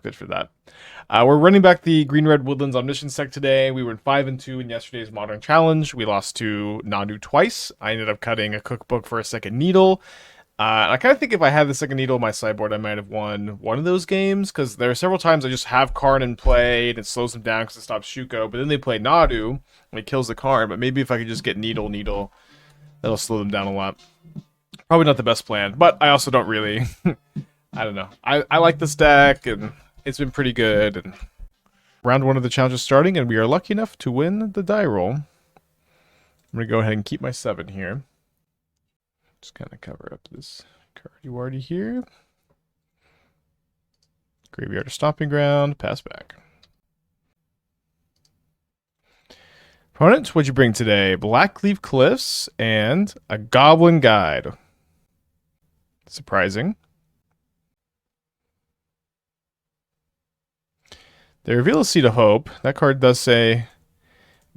good for that. We're running back the Green-Red Woodlands Omniscience deck today. We were in 5-2 in yesterday's Modern Challenge. We lost to Nadu twice. I ended up cutting a cookbook for a second needle. I kind of think if I had the second needle on my sideboard, I might have won one of those games, because there are several times I just have Karn in play, and it slows them down because it stops Shuko, but then they play Nadu, and it kills the Karn, but maybe if I could just get Needle, that'll slow them down a lot. Probably not the best plan, but I also don't really... I don't know. I like this deck, and it's been pretty good. And round one of the challenge is starting, and we are lucky enough to win the die roll. I'm going to go ahead and keep my 7 here. Just kind of cover up this cardy-wardy here. Graveyard of Stomping Ground, pass back. Opponent, what'd you bring today? Blackleaf Cliffs and a Goblin Guide. Surprising. They reveal a Seed of Hope. That card does say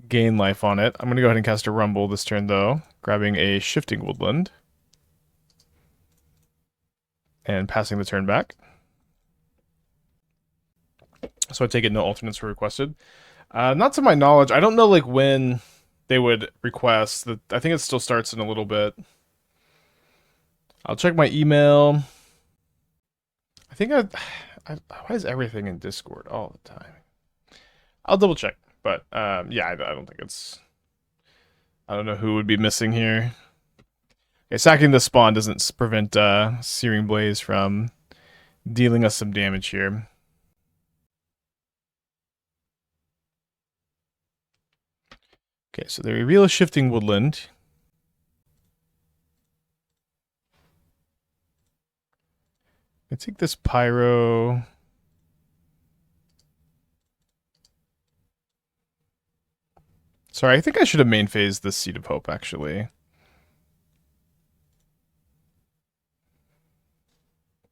gain life on it. I'm going to go ahead and cast a Rumble this turn, though. Grabbing a Shifting Woodland. And passing the turn back. So I take it no alternates were requested. Not to my knowledge. I don't know like when they would request. I think it still starts in a little bit. I'll check my email. I think why is everything in Discord all the time? I'll double check, but yeah, I don't think it's... I don't know who would be missing here. Okay, sacking the spawn doesn't prevent Searing Blaze from dealing us some damage here. Okay, so they reveal a Shifting Woodland. I take this Pyro. Sorry, I think I should have main phased this Seed of Hope, actually.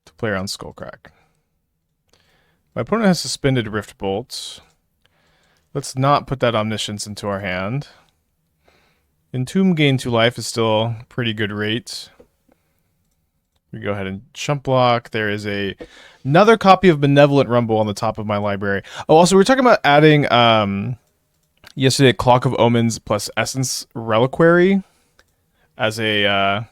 To play around Skullcrack. My opponent has suspended Rift Bolt. Let's not put that Omniscience into our hand. Entomb gain 2 life is still a pretty good rate. We go ahead and chump block. There is another copy of Malevolent Rumble on the top of my library. Oh, also, we were talking about adding yesterday Clock of Omens plus Essence Reliquary as a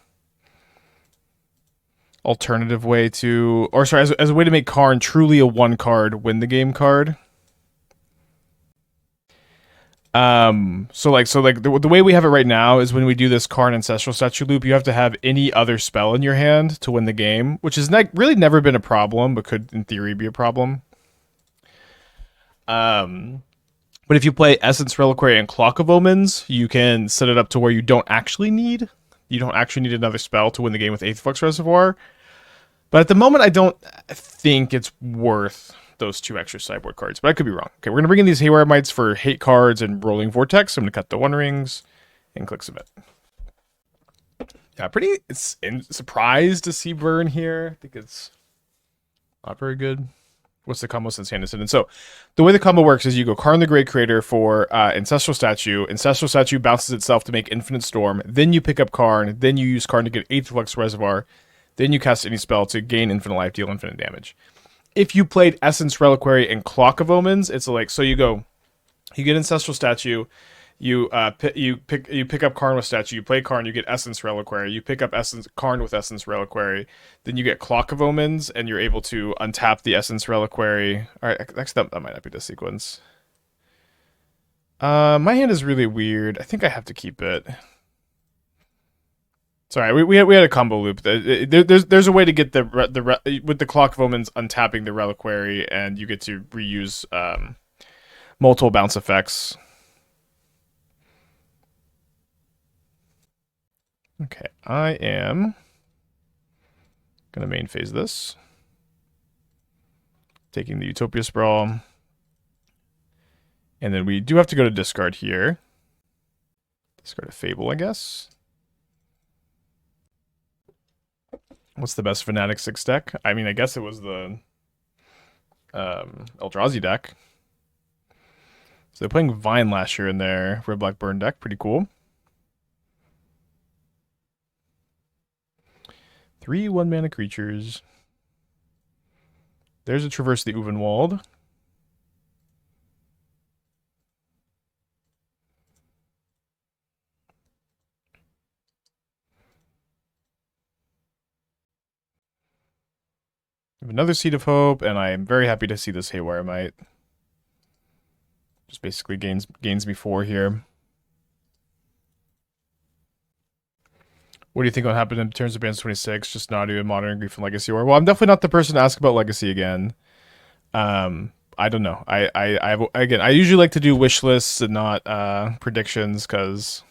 alternative way to, or sorry, as a way to make Karn truly a 1-card win the game card. So the way we have it right now is when we do this Karn Ancestral Statue loop, you have to have any other spell in your hand to win the game, which has really never been a problem, but could in theory be a problem. But if you play Essence Reliquary and Clock of Omens, you can set it up to where you don't actually need another spell to win the game with Aetherflux Reservoir. But at the moment, I don't think it's worth those 2 extra sideboard cards, but I could be wrong. Okay, we're gonna bring in these Haywire Mites for hate cards and Rolling Vortex. I'm gonna cut the 1 rings and click submit. Yeah, surprised to see burn here. I think it's not very good. What's the combo since Anderson? And so the way the combo works is you go Karn the Great Creator for Ancestral Statue. Ancestral Statue bounces itself to make Infinite Storm. Then you pick up Karn. Then you use Karn to get Aetherflux Reservoir. Then you cast any spell to gain infinite life, deal infinite damage. If you played Essence Reliquary and Clock of Omens, it's like, so you get Ancestral Statue, you pick up Karn with Statue, you play Karn, you get Essence Reliquary, you pick up Karn with Essence Reliquary, then you get Clock of Omens, and you're able to untap the Essence Reliquary. Alright, actually that might not be the sequence. My hand is really weird. I think I have to keep it. Sorry, we had a combo loop. There's a way to get with the Clock of Omens untapping the Reliquary, and you get to reuse multiple bounce effects. Okay, I am gonna main phase this, taking the Utopia Sprawl, and then we do have to go to discard here. Discard a Fable, I guess. What's the best Fnatic 6 deck? I mean, I guess it was the Eldrazi deck. So they're playing Vine Lasher in their Red Black Burn deck. Pretty cool. 3 1-mana creatures. There's a Traverse the Ulvenwald. We have another Seed of Hope, and I am very happy to see this Haywire Mite. Just basically gains me 4 here. What do you think will happen in terms of bands 26? Just not even Modern, Grief, and Legacy War? Well, I'm definitely not the person to ask about Legacy again. I don't know. Again, I usually like to do wish lists and not predictions, because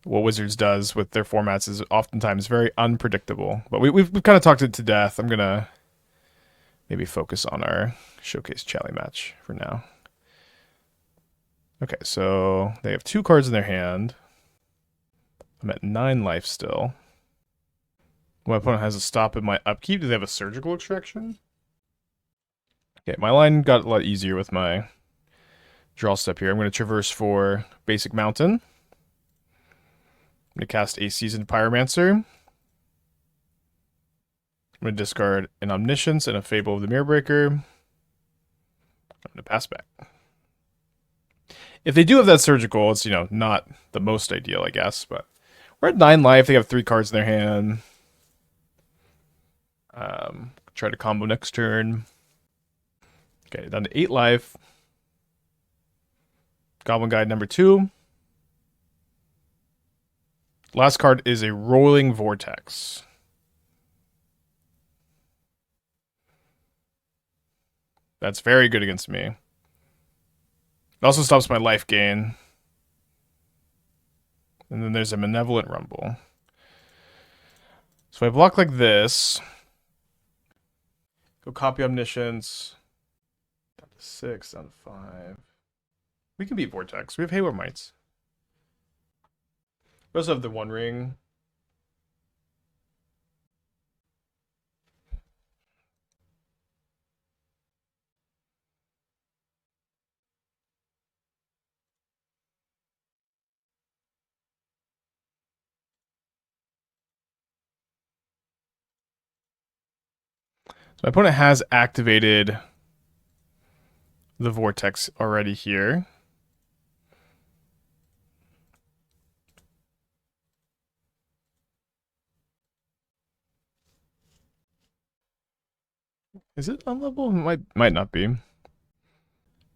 what Wizards does with their formats is oftentimes very unpredictable. But we've kind of talked it to death. I'm gonna maybe focus on our Showcase Chally match for now. Okay, so they have 2 cards in their hand. I'm at 9 life still. My opponent has a stop in my upkeep. Do they have a Surgical Extraction? Okay, my line got a lot easier with my draw step here. I'm going to traverse for Basic Mountain. I'm going to cast a Seasoned Pyromancer. I'm going to discard an Omniscience and a Fable of the Mirrorbreaker. I'm going to pass back. If they do have that Surgical, it's, not the most ideal, I guess, but we're at 9 life. They have 3 cards in their hand. Try to combo next turn. Okay, down to 8 life. Goblin Guide number 2. Last card is a Rolling Vortex. That's very good against me. It also stops my life gain. And then there's a Malevolent Rumble. So I block like this. Go copy Omniscience. Down to 6, down to 5. We can beat Vortex. We have Haywire Mites. We also have the One Ring. So my opponent has activated the Vortex already here. Is it unlevel? Might not be.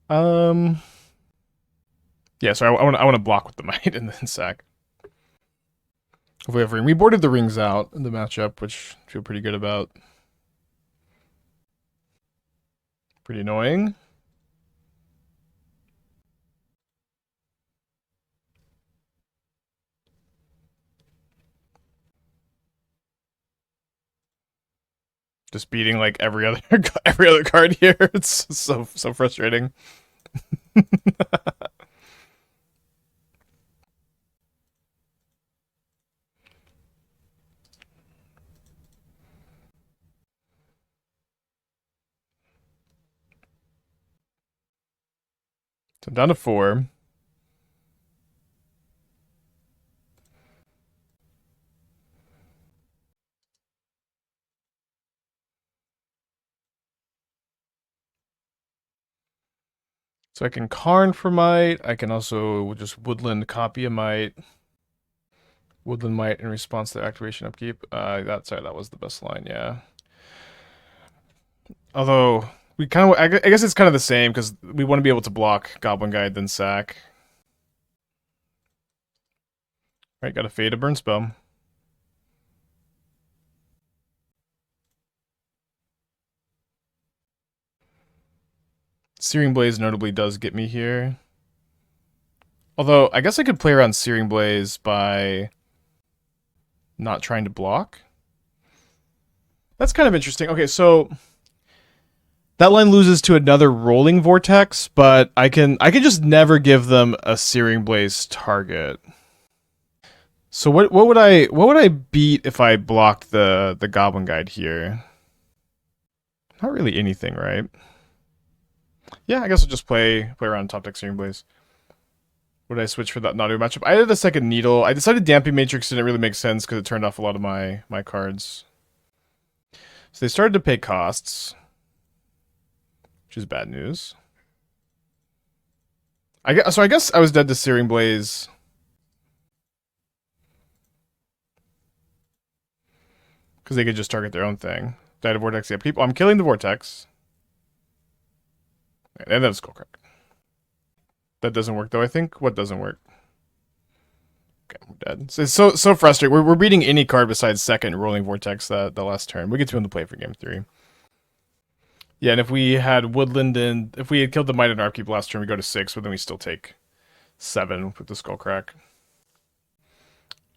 Yeah, so I want to block with the Mite and then sack. Hopefully, we boarded the rings out in the matchup, which I feel pretty good about. Pretty annoying. Just beating like every other card here. It's so frustrating. So I'm down to 4. So I can Karn for Mite. I can also just Woodland copy a Mite. Woodland Mite in response to activation upkeep. Sorry, that was the best line, yeah. Although, we kind of, I guess it's kind of the same, because we want to be able to block Goblin Guide, then sack. Right, got a Fade, a Burn Spell. Searing Blaze notably does get me here. Although, I guess I could play around Searing Blaze by not trying to block. That's kind of interesting. Okay, so that line loses to another Rolling Vortex, but I can just never give them a Searing Blaze target. So what would I beat if I blocked the Goblin Guide here? Not really anything, right? Yeah, I guess I'll just play around top deck Searing Blaze. Would I switch for that Nadu matchup? I did a second Needle. I decided Damping Matrix didn't really make sense because it turned off a lot of my cards. So they started to pay costs, which is bad news. I guess I was dead to Searing Blaze. Because they could just target their own thing. Die to Vortex the upkeep. I'm killing the Vortex. And then Skullcrack. That doesn't work though, I think. What doesn't work? Okay, we're dead. It's so frustrating. We're beating any card besides second Rolling Vortex the last turn. We get 2 in the play for game 3. Yeah, and if we had Woodland and if we had killed the Might and Upkeep last turn, we go to 6, but then we still take 7 with the Skullcrack.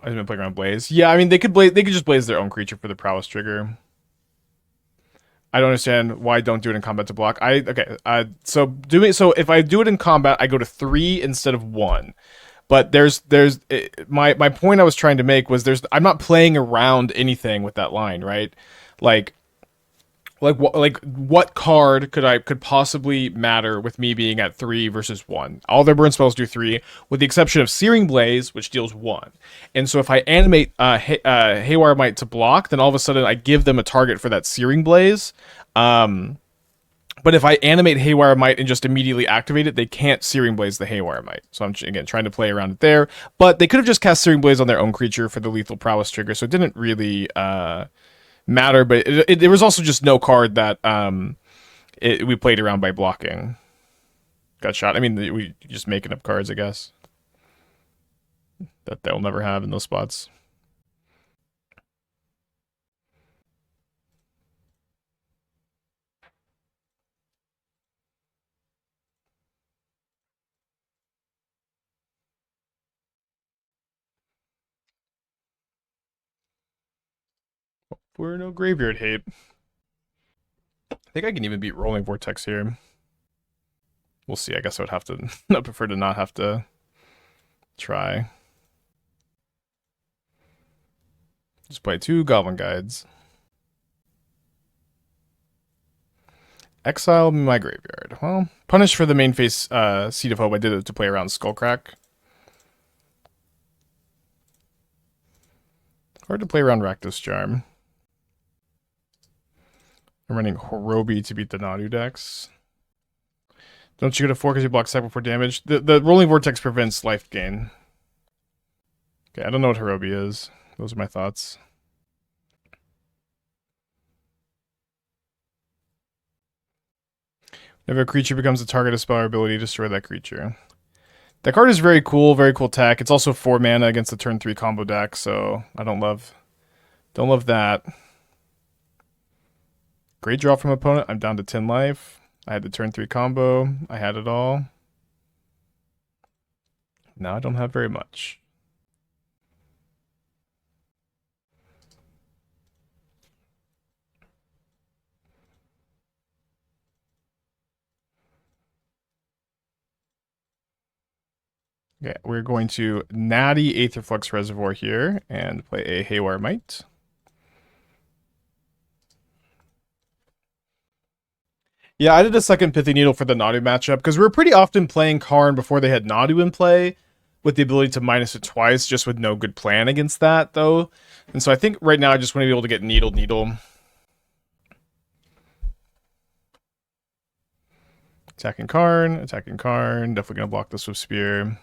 I've been playing around Blaze. Yeah, I mean they could just blaze their own creature for the prowess trigger. I don't understand why I don't do it in combat to block. So if I do it in combat, I go to 3 instead of 1. But my point I was trying to make was I'm not playing around anything with that line, right? Like what card could possibly matter with me being at 3 versus 1? All their burn spells do 3, with the exception of Searing Blaze, which deals 1. And so if I animate Haywire Mite to block, then all of a sudden I give them a target for that Searing Blaze. But if I animate Haywire Mite and just immediately activate it, they can't Searing Blaze the Haywire Mite. So I'm, again, trying to play around it there. But they could have just cast Searing Blaze on their own creature for the lethal prowess trigger, so it didn't really matter. But there was also just no card that we played around by blocking. Got shot. I mean, we just making up cards, I guess, that they'll never have in those spots. We're no graveyard hate. I think I can even beat Rolling Vortex here. We'll see. I guess I would have to. I prefer to not have to try. Just play 2 Goblin Guides. Exile my graveyard. Well, punish for the main phase Seed of Hope. I did it to play around Skullcrack. Hard to play around Rakdos Charm. I'm running Horobi to beat the Nadu decks. Don't you go to 4 because you block cycle for damage? The Rolling Vortex prevents life gain. Okay, I don't know what Horobi is. Those are my thoughts. If a creature becomes a target of spell or ability, destroy that creature. That card is very cool tech. It's also 4 mana against the turn 3 combo deck, so I don't love that. Great draw from opponent. I'm down to 10 life. I had the turn 3 combo. I had it all. Now I don't have very much. Okay, we're going to natty Aetherflux Reservoir here and play a Haywire Mite. Yeah, I did a second Pithing Needle for the Nadu matchup because we were pretty often playing Karn before they had Nadu in play, with the ability to minus it twice, just with no good plan against that, though. And so I think right now I just want to be able to get Needle. Attacking Karn. Definitely going to block this with Spear.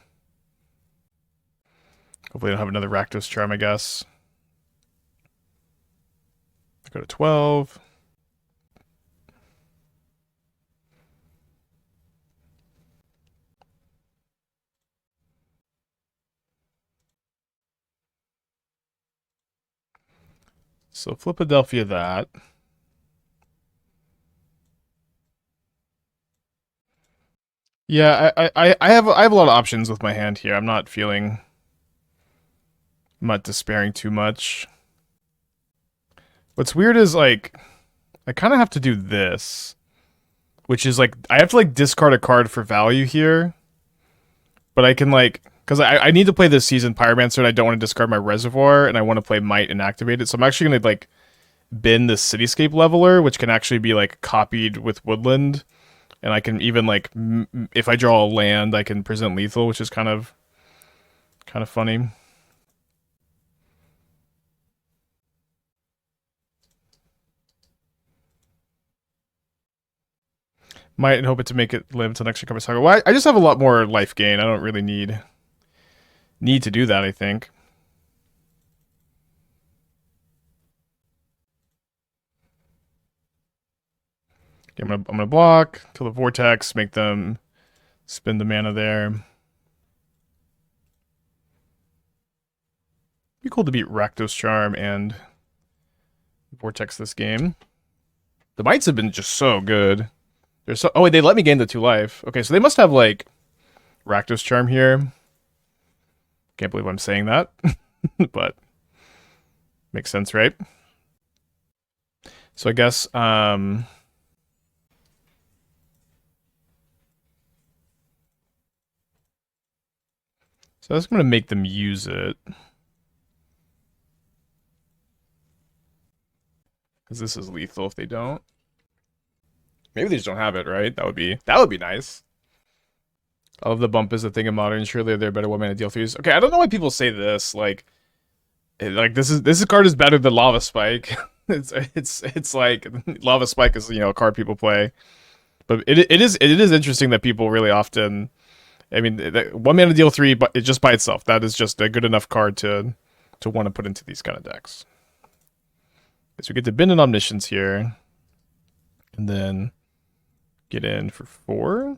Hopefully I don't have another Rakdos Charm, I guess. Go to 12. So Philadelphia that. Yeah, I have a lot of options with my hand here. I'm not feeling despairing too much. What's weird is like I kind of have to do this, which is like I have to like discard a card for value here, but I can like because I need to play this Seasoned Pyromancer and I don't want to discard my Reservoir and I want to play Mite and activate it. So I'm actually gonna like bin the Cityscape Leveler, which can actually be like copied with Woodland, and I can even like if I draw a land, I can present lethal, which is kind of funny. Might hope it to make it live until next recovery cycle. Well, I just have a lot more life gain. I don't really need to do that, I think. Okay, I'm gonna block, kill the vortex, make them spend the mana there. Be cool to beat Rakdos Charm and Vortex this game. The mites have been just so good. They're so. Oh wait, they let me gain the 2 life. Okay, so they must have like Rakdos Charm here. Can't believe I'm saying that, but makes sense, right? So I guess so that's gonna make them use it. Because this is lethal if they don't. Maybe they just don't have it, right? That would be nice. I love the bump is a thing in modern. Surely they're better 1-mana deal 3s. Okay, I don't know why people say this. Like this card is better than Lava Spike. it's like Lava Spike is, you know, a card people play. But it is interesting that people really often, I mean, 1-mana deal 3, but it just by itself, that is just a good enough card to want to put into these kind of decks. So we get to bin an Omniscience here, and then get in for 4.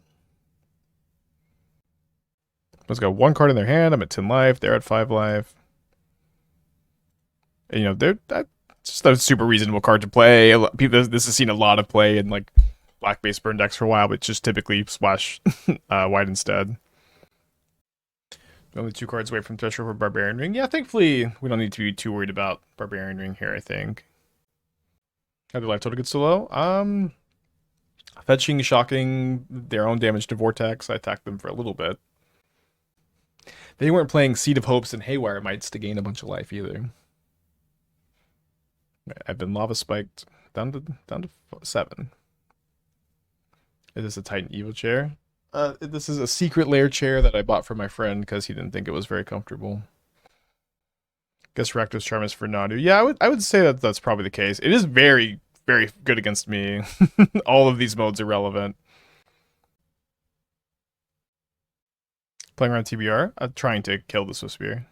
Let's go 1 card in their hand. I'm at 10 life. They're at 5 life. And, you know, that's just a super reasonable card to play. This has seen a lot of play in like black base burn decks for a while, but just typically splash white instead. Only 2 cards away from Threshold for Barbarian Ring. Yeah, thankfully we don't need to be too worried about Barbarian Ring here, I think. How did life total get so low? Fetching, shocking, their own damage to Vortex. I attacked them for a little bit. They weren't playing Seed of Hopes and Haywire Mites to gain a bunch of life either. I've been lava spiked down to 7. Is this a Titan Evil chair? This is a secret lair chair that I bought for my friend because he didn't think it was very comfortable. Guess Rakdos Charm is for Nadu. Yeah, I would say that that's probably the case. It is very, very good against me. All of these modes are relevant. Playing around TBR, trying to kill the Swiftspear.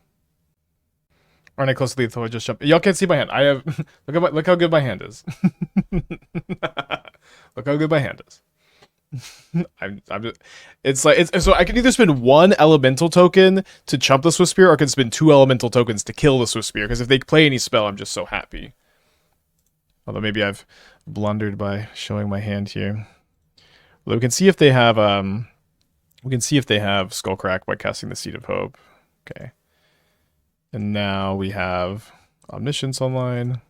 Aren't I close to lethal? I just jumped. Y'all can't see my hand. I have look how good my hand is. Look how good my hand is. I'm just, it's like so I can either spend 1 elemental token to chump the Swiftspear, or I can spend 2 elemental tokens to kill the Swiftspear, because if they play any spell, I'm just so happy. Although maybe I've blundered by showing my hand here. Well, we can see if they have Skullcrack by casting the Seed of Hope. Okay. And now we have Omniscience online.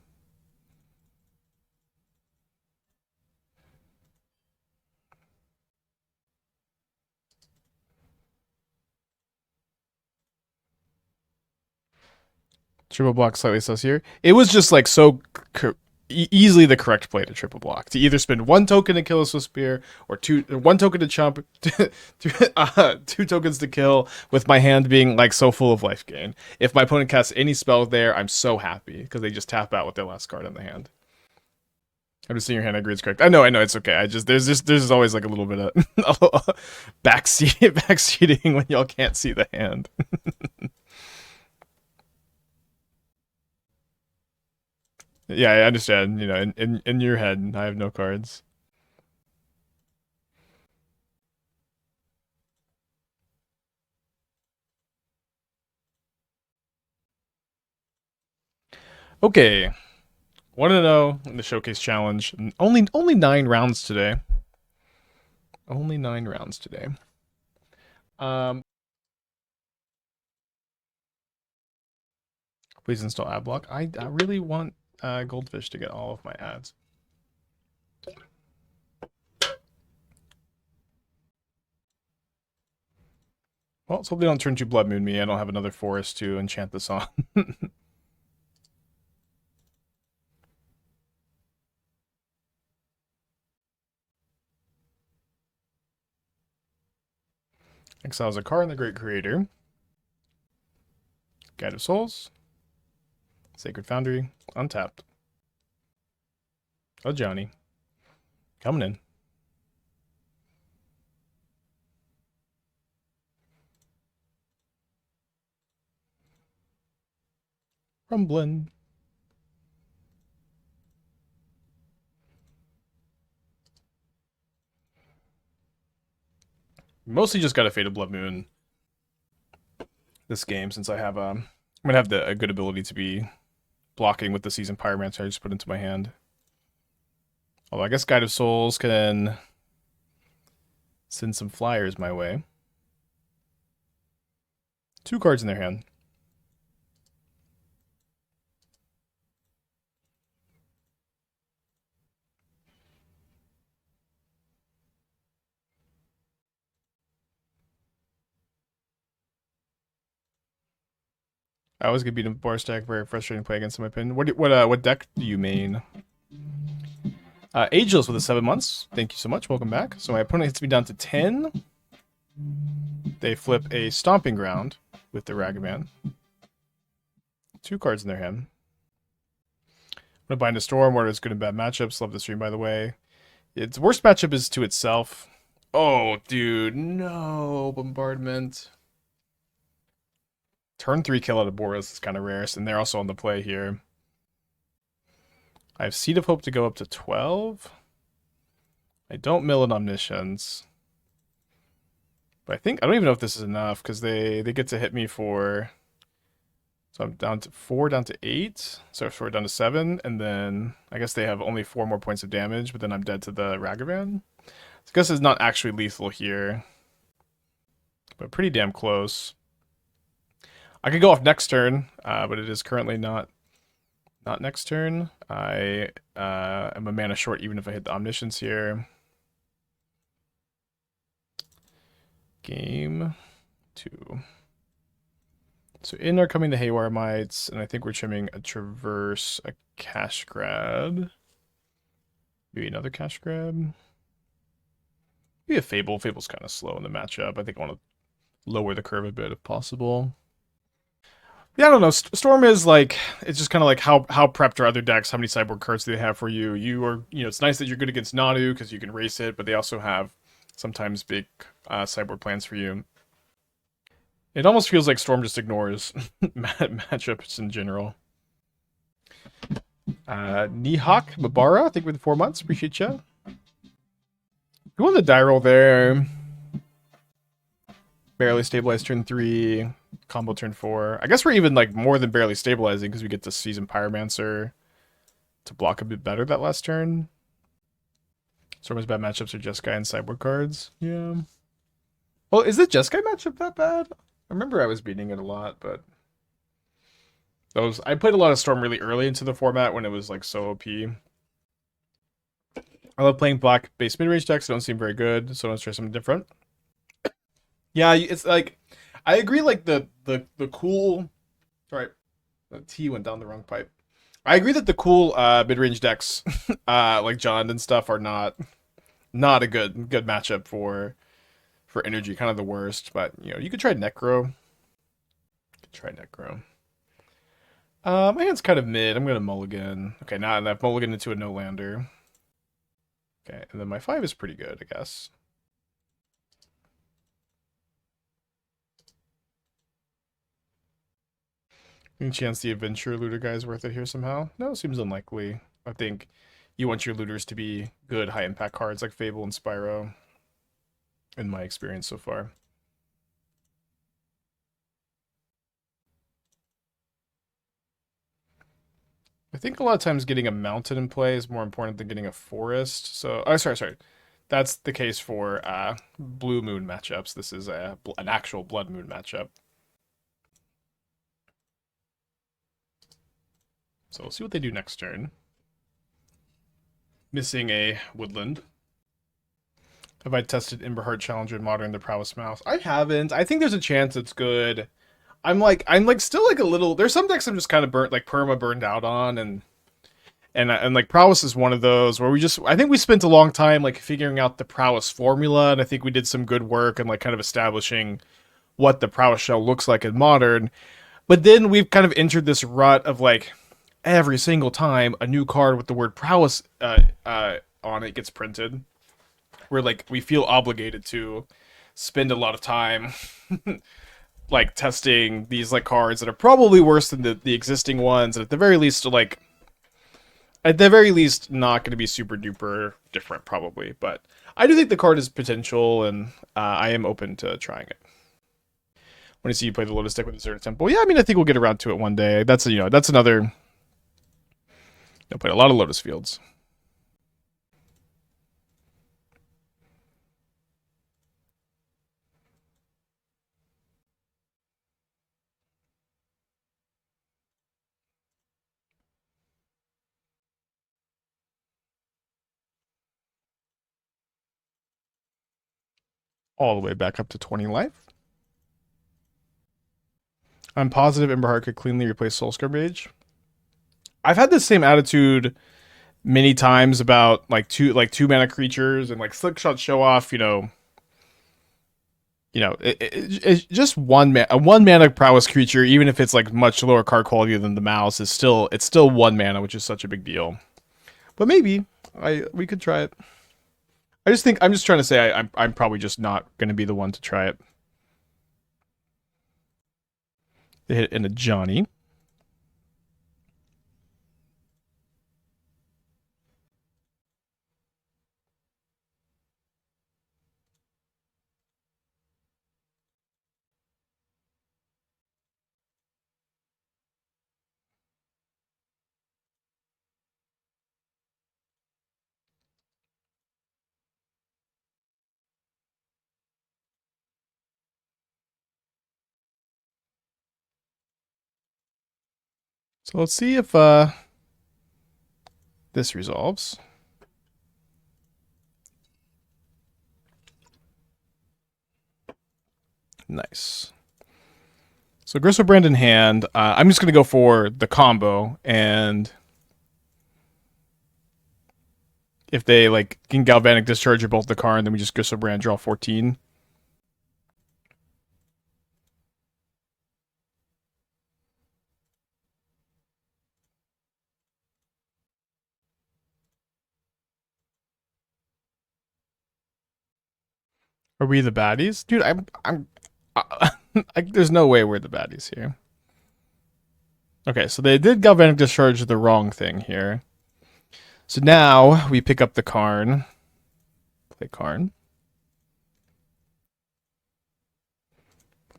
Triple block slightly sus here. It was just like so easily the correct play to triple block. To either spend 1 token to kill a Swiftspear, or 1 token to chump, 2 tokens to kill, with my hand being like so full of life gain. If my opponent casts any spell there, I'm so happy because they just tap out with their last card in the hand. I'm just seeing your hand. I agree, it's correct. I know, it's okay. I just there's always like a little bit of backseating when y'all can't see the hand. Yeah, I understand. You know, in your head, I have no cards. Okay, 1-0 in the showcase challenge. Only 9 rounds today. Only 9 rounds today. Please install Adblock. I really want Goldfish to get all of my ads. Well, so they don't turn to Blood Moon me. I don't have another forest to enchant this on. Exiles a Karn, the Great Creator. Guide of Souls. Sacred Foundry. Untapped. Oh, Johnny. Coming in. Rumbling. Mostly just got a Fated Blood Moon this game, since I have I'm gonna have a good ability to be blocking with the Seasoned Pyromancer I just put into my hand. Although I guess Guide of Souls can send some flyers my way. 2 cards in their hand. I always get beaten with bar stack. Very frustrating play against, in my opinion. What deck do you main? Ageless with the 7 months. Thank you so much. Welcome back. So my opponent hits me down to 10. They flip a Stomping Ground with the Ragavan. 2 cards in their hand. I'm gonna bind a Storm. What is good and bad matchups. Love the stream, by the way. Its worst matchup is to itself. Oh, dude, no bombardment. Turn 3 kill out of Boros is kind of rare, and they're also on the play here. I have Seed of Hope to go up to 12. I don't mill an Omniscience. But I don't even know if this is enough, because they get to hit me for... So I'm down to 4, down to 8. So 4 down to 7, and then I guess they have only 4 more points of damage, but then I'm dead to the Ragavan. So I guess it's not actually lethal here. But pretty damn close. I could go off next turn, but it is currently not next turn. I am a mana short even if I hit the Omniscience here. Game 2. So in are coming the Haywire Mites, and I think we're trimming a Traverse, a Cash Grab. Maybe another Cash Grab. Maybe a Fable. Fable's kind of slow in the matchup. I think I want to lower the curve a bit if possible. Yeah, I don't know. Storm is like, it's just kind of like how prepped are other decks, how many sideboard cards do they have for you. It's nice that you're good against Nadu because you can race it, but they also have sometimes big sideboard plans for you. It almost feels like Storm just ignores matchups in general. Nihawk Mabara, thank you for the 4 months. Appreciate you. Go on the die roll there. Barely stabilized turn 3. Combo turn 4. I guess we're even like more than barely stabilizing because we get to Seasoned Pyromancer to block a bit better that last turn. Storm's bad matchups are Jeskai and sideboard cards. Yeah. Well, is the Jeskai matchup that bad? I remember I was beating it a lot, but I played a lot of Storm really early into the format when it was like so OP. I love playing black base mid-range decks. They don't seem very good, so let's try something different. Yeah, it's like I agree. Like the cool. Sorry, the T went down the wrong pipe. I agree that the cool mid-range decks, like John and stuff, are not a good matchup for energy. Kind of the worst, but you could try Necro. My hand's kind of mid. I'm gonna mulligan. Okay, now I've mulliganed into a no-lander. Okay, and then my 5 is pretty good, I guess. Any chance the Adventure Looter guy is worth it here somehow? No, seems unlikely. I think you want your looters to be good, high-impact cards like Fable and Spyro, in my experience so far. I think a lot of times getting a mountain in play is more important than getting a forest. So, oh, sorry. That's the case for Blue Moon matchups. This is an actual Blood Moon matchup. So we'll see what they do next turn. Missing a Woodland. Have I tested Emberheart Challenger in Modern, the Prowess Mouse? I haven't. I think there's a chance it's good. I'm still like a little. There's some decks I'm just kind of burned out on, and like Prowess is one of those where I think we spent a long time like figuring out the Prowess formula, and I think we did some good work and like kind of establishing what the Prowess shell looks like in Modern. But then we've kind of entered this rut of like every single time a new card with the word Prowess on it gets printed, where like we feel obligated to spend a lot of time like testing these like cards that are probably worse than the existing ones, and at the very least not going to be super duper different probably. But I do think the card has potential, and I am open to trying it. When I see you play the Lotus deck with a certain temple, yeah, I mean, I think we'll get around to it one day. That's that's another. I played a lot of Lotus Fields. All the way back up to 20 life. I'm positive Emberheart could cleanly replace Soulscar Mage. I've had the same attitude many times about like two mana creatures and like Slickshot Show Off. It's just a 1 mana prowess creature, even if it's like much lower card quality than the mouse, it's still 1 mana, which is such a big deal. But maybe we could try it. I'm just trying to say I'm probably just not going to be the one to try it. They hit into Johnny. So let's see if this resolves. Nice. So Griselbrand in hand. I'm just going to go for the combo, and if they like can Galvanic Discharge or both the Karn, then we just Griselbrand draw 14. Are we the baddies? Dude, there's no way we're the baddies here. Okay, so they did Galvanic Discharge the wrong thing here. So now we pick up the Karn. Play Karn.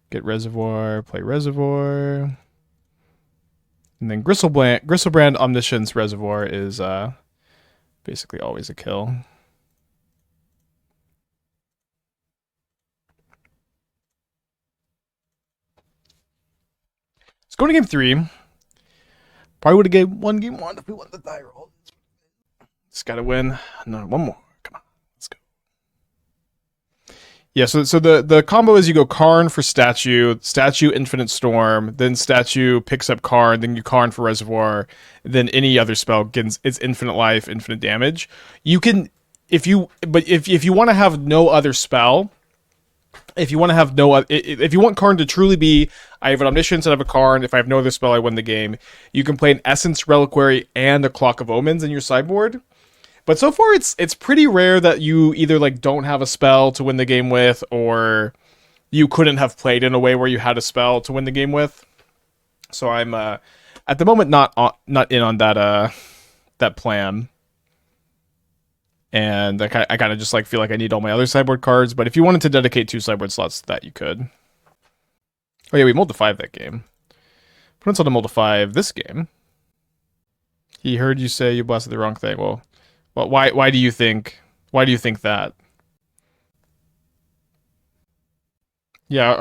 Get Reservoir, play Reservoir. And then Griselbrand Omniscience Reservoir is basically always a kill. Let's go to game 3. Probably would have won game 1 if we won the die roll. Just gotta win. No, one more. Come on, let's go. Yeah, so the combo is you go Karn for Statue, Infinite Storm, then Statue picks up Karn, then you Karn for Reservoir, then any other spell gets its infinite life, infinite damage. You can, if you want to have no other spell, if you want Karn to truly be, I have an Omniscience and I have a Karn, if I have no other spell, I win the game, you can play an Essence Reliquary and a Clock of Omens in your sideboard. But so far, it's pretty rare that you either like don't have a spell to win the game with, or you couldn't have played in a way where you had a spell to win the game with. So I'm at the moment not in on that plan, and I kind of just like feel like I need all my other sideboard cards. But if you wanted to dedicate 2 sideboard slots to that, you could. Oh yeah, we mulled to 5 that game. Opponent's on to mull to 5 this game. He heard you say you blasted the wrong thing. Well, why do you think that? Yeah,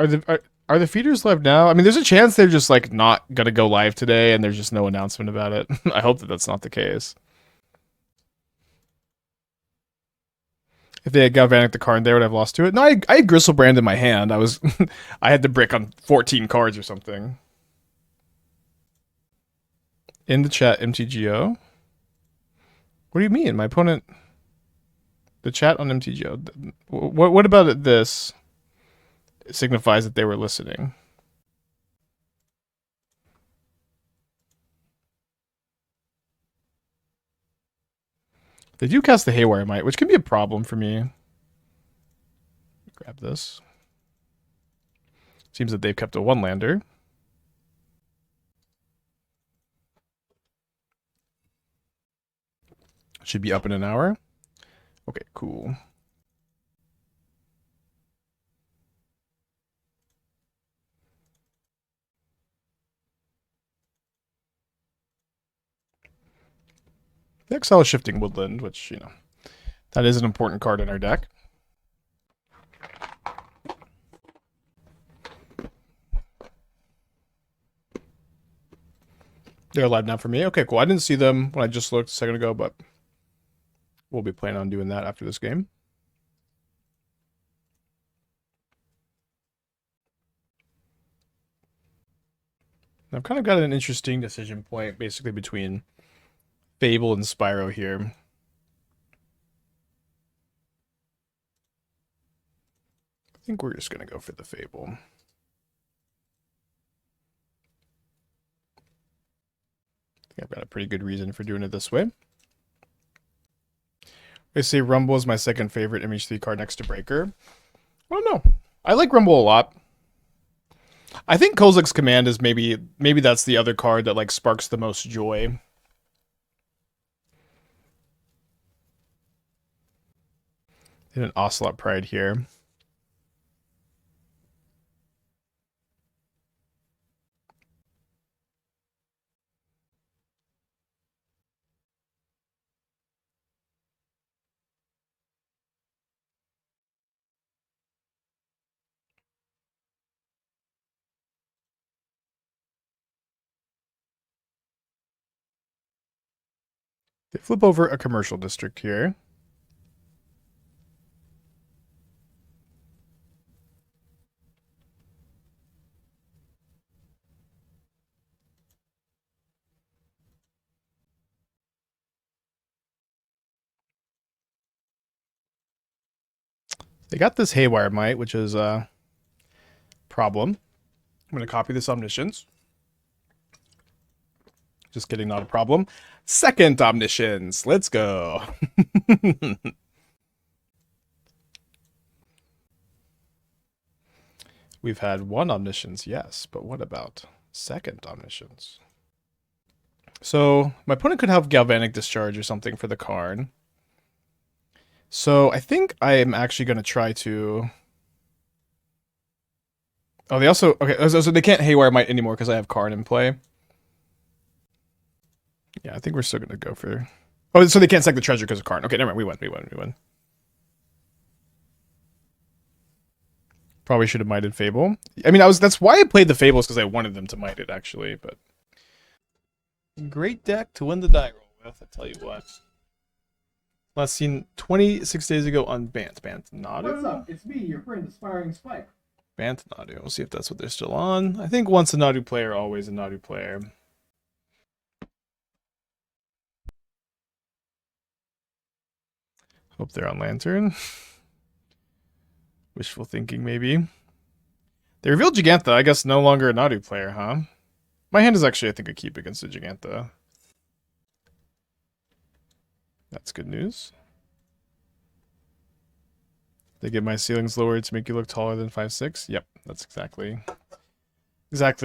are the feeders live now? I mean, there's a chance they're just like not gonna go live today, and there's just no announcement about it. I hope that that's not the case. If they had Galvanic the Karn, they would have lost to it. No, I had Griselbrand in my hand. I had the brick on 14 cards or something. In the chat, MTGO. What do you mean? My opponent... The chat on MTGO. What about this? It signifies that they were listening. They do cast the Haywire Mite, which can be a problem for me. Grab this. Seems that they've kept a 1-lander. Should be up in an hour. Okay, cool. They exile Shifting Woodland, which, you know, that is an important card in our deck. They're alive now for me. Okay, cool. I didn't see them when I just looked a second ago, but we'll be planning on doing that after this game. I've kind of got an interesting decision point basically between Fable and Spyro here. I think we're just going to go for the Fable. I think I've got a pretty good reason for doing it this way. They say Rumble is my second favorite MH3 card next to Breaker. I don't know. I like Rumble a lot. I think Kozilek's Command is maybe that's the other card that like sparks the most joy. And an Ocelot Pride here. They flip over a commercial district here. They got this Haywire Mite, which is a problem. I'm going to copy this Omniscience. Just kidding, not a problem. Second Omniscience. Let's go. We've had one Omniscience, yes, but what about second Omniscience? So my opponent could have Galvanic Discharge or something for the Karn. So I think I am actually going to try to... Oh, they also... Okay, so they can't Haywire Mite anymore because I have Karn in play. Yeah, I think we're still going to go for... Oh, so they can't sack the treasure because of Karn. Okay, never mind. We win. Probably should have mited Fable. I mean, that's why I played the Fables, because I wanted them to mite it, actually, but... Great deck to win the die roll with, I tell you what. Last seen 26 days ago on Bant Nadu. What's up? It's me, your friend, Aspiring Spike. Bant Nadu. We'll see if that's what they're still on. I think once a Nadu player, always a Nadu player. Hope they're on Lantern. Wishful thinking, maybe. They revealed Gigantha. I guess no longer a Nadu player, huh? My hand is actually, I think, a keep against the Gigantha. That's good news. They get my ceilings lowered to make you look taller than 5'6". Yep, that's exactly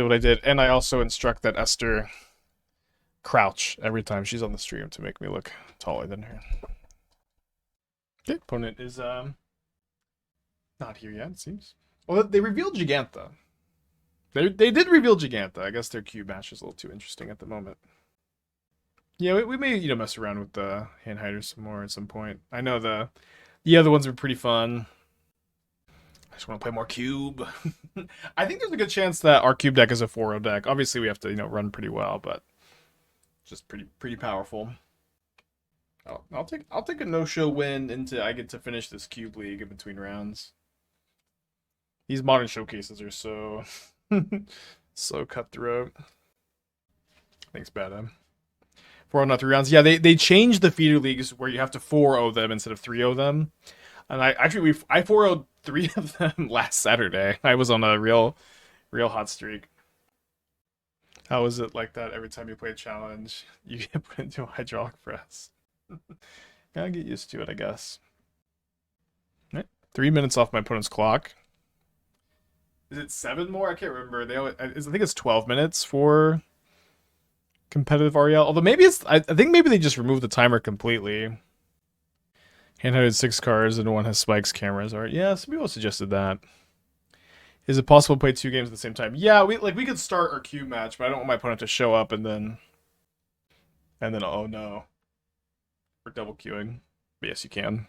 what I did. And I also instruct that Esther crouch every time she's on the stream to make me look taller than her. Okay, opponent is not here yet, it seems. Well, they revealed Gigantha. They did reveal Gigantha. I guess their cube match is a little too interesting at the moment. Yeah, we may, you know, mess around with the hand hiders some more at some point. I know the other ones are pretty fun. I just want to play more cube. I think there's a good chance that our cube deck is a 4-0 deck. Obviously, we have to, you know, run pretty well, but just pretty powerful. I'll take a no-show win into I get to finish this cube league in between rounds. These modern showcases are so so cutthroat. Thanks, Bada. 4-0, not 3 rounds. Yeah, they changed the feeder leagues where you have to 4-0 them instead of 3-0 them. And I 4-0'd 3 of them last Saturday. I was on a real hot streak. How is it like that every time you play a challenge? You get put into a hydraulic press. Gotta get used to it, I guess. Right. 3 minutes off my opponent's clock. Is it 7 more? I can't remember. I think it's 12 minutes for competitive REL. Although maybe I think maybe they just removed the timer completely. Handheld 6 cars and one has spikes, cameras. Or yeah, some people suggested that. Is it possible to play 2 games at the same time? Yeah, we could start our queue match, but I don't want my opponent to show up and then oh no, we're double queuing. But yes, you can.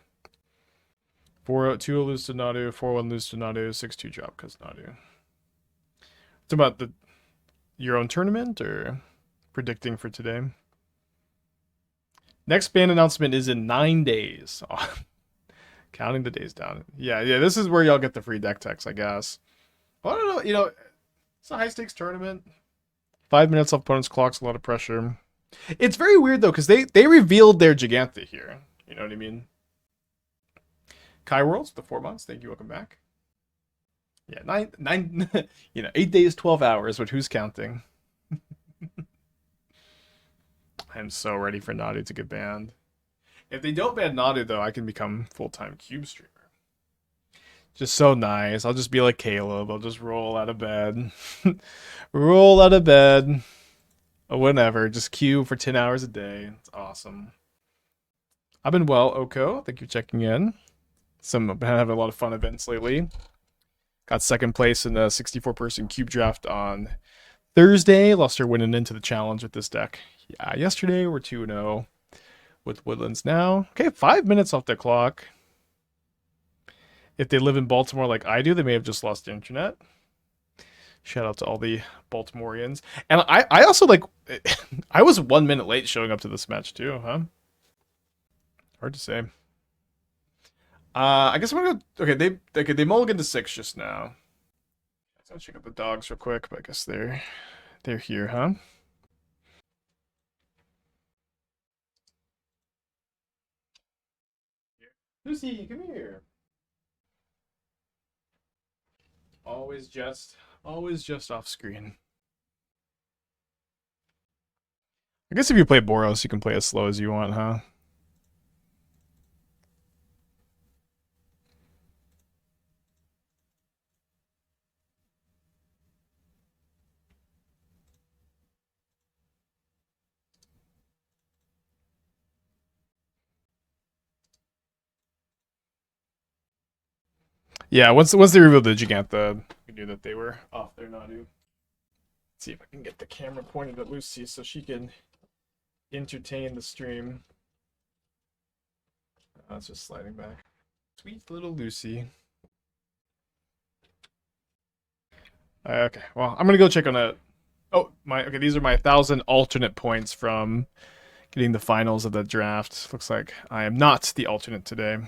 4-2 lose to Nadu, 4-1 lose to Nadu, 6-2 drop because Nadu. It's about your own tournament or predicting for today. Next ban announcement is in 9 days. Oh, counting the days down. Yeah, this is where y'all get the free deck techs, I guess. Well, I don't know, it's a high stakes tournament. 5 minutes off opponent's clock's a lot of pressure. It's very weird though, because they revealed their Giganta here. You know what I mean? Kai Worlds, the 4 months. Thank you, welcome back. Yeah, 9 8 days, 12 hours, but who's counting? I'm so ready for Nadu to get banned. If they don't ban Nadu, though, I can become full-time Cube streamer. Just so nice. I'll just be like Caleb. I'll just roll out of bed. Roll out of bed. Whenever. Just queue for 10 hours a day. It's awesome. I've been well, Oko. Thank you for checking in. I've been having a lot of fun events lately. Got second place in the 64-person Cube draft on Thursday. Lost our winning into the challenge with this deck. Yeah, yesterday we're 2-0 with Woodlands now. Okay, 5 minutes off the clock. If they live in Baltimore like I do, they may have just lost the internet. Shout out to all the Baltimoreans. And I also I was 1 minute late showing up to this match too, huh? Hard to say. I guess I'm gonna go. Okay, they mulliganed to 6 just now. I'll check out the dogs real quick, but I guess they're here, huh? Lucy, come here. Always just off screen. I guess if you play Boros, you can play as slow as you want, huh? Yeah, once they revealed the Giganta, we knew that they were off their Nadu. Let's see if I can get the camera pointed at Lucy so she can entertain the stream. It's just sliding back. Sweet little Lucy. Okay, well, I'm gonna go check on that. Oh, okay, these are my 1,000 alternate points from getting the finals of the draft. Looks like I am not the alternate today.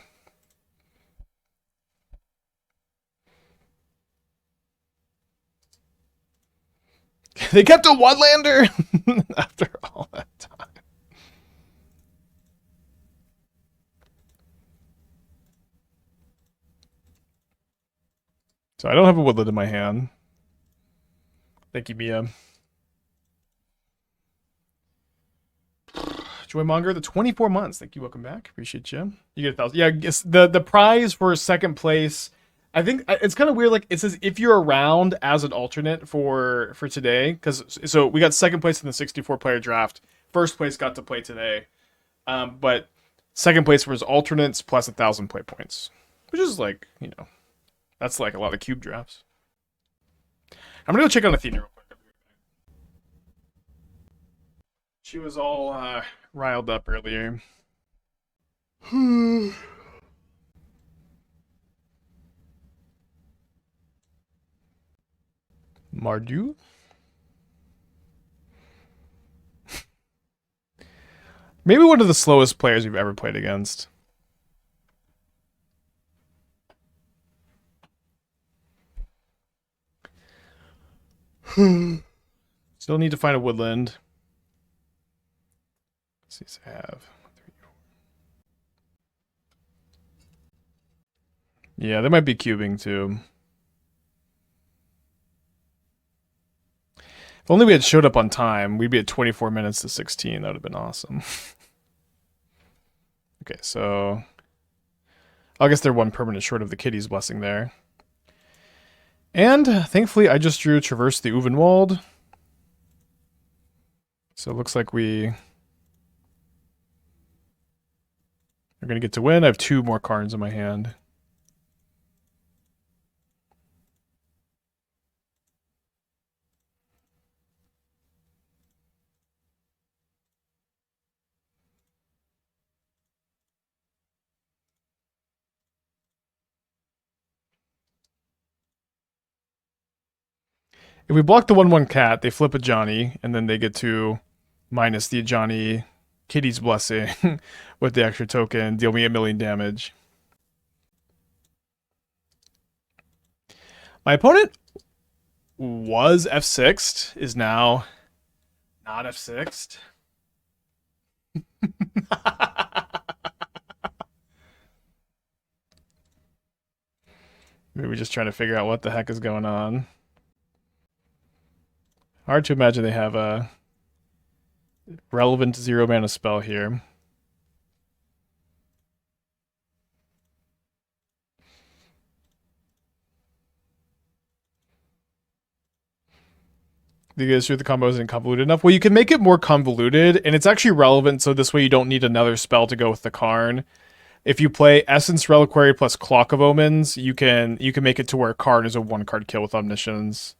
They kept a one-lander after all that time. So I don't have a woodland in my hand. Thank you, Mia. Joymonger, the 24 months. Thank you. Welcome back. Appreciate you. You get 1,000. Yeah, I guess the prize for second place. I think it's kind of weird. Like it says if you're around as an alternate for today, so we got second place in the 64 player draft. First place got to play today, but second place was alternates plus 1,000 play points, which is like that's like a lot of cube drafts. I'm gonna go check on Athena real quick. She was all riled up earlier. Mardu? Maybe one of the slowest players we've ever played against. Still need to find a woodland. Let's see, so I have 3, 4. Yeah, they might be cubing too. If only we had showed up on time, we'd be at 24 minutes to 16. That would have been awesome. Okay, so I guess they're one permanent short of the Kitty's blessing there. And thankfully, I just drew Traverse the Ulvenwald. So it looks like we are going to get to win. I have 2 more Karns in my hand. If we block the 1/1 cat, they flip a Johnny, and then they get to minus the Johnny Kitty's Blessing with the extra token, deal me 1,000,000 damage. My opponent was F6'd, is now not F6'd. Maybe just trying to figure out what the heck is going on. Hard to imagine they have a relevant 0 mana spell here. You guys sure the combo isn't convoluted enough? Well, you can make it more convoluted, and it's actually relevant, so this way you don't need another spell to go with the Karn. If you play Essence Reliquary plus Clock of Omens, you can make it to where Karn is a 1-card kill with Omniscience.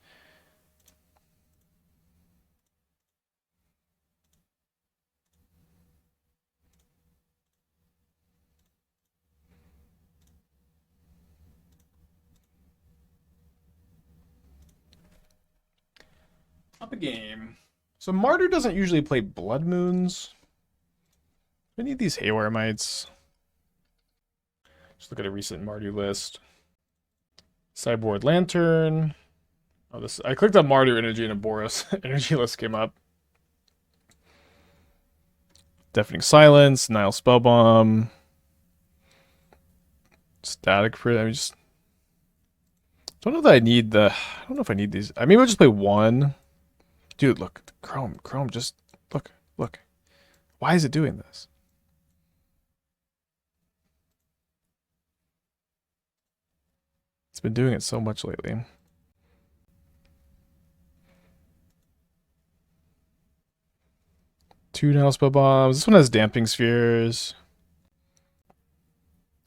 Up a game. So Martyr doesn't usually play Blood Moons. I need these Haywire Mites. Just look at a recent Martyr list. Sideboard Lantern. Oh, this I clicked on Martyr Energy and a Boros Energy list came up. Deafening Silence, Nile Spellbomb. Static Print. I just don't know that I need the. I don't know if I need these. I mean, we'll just play 1. Dude, look, Chrome, just look. Why is it doing this? It's been doing it so much lately. Two Nile Spell Bombs. This one has Damping Spheres.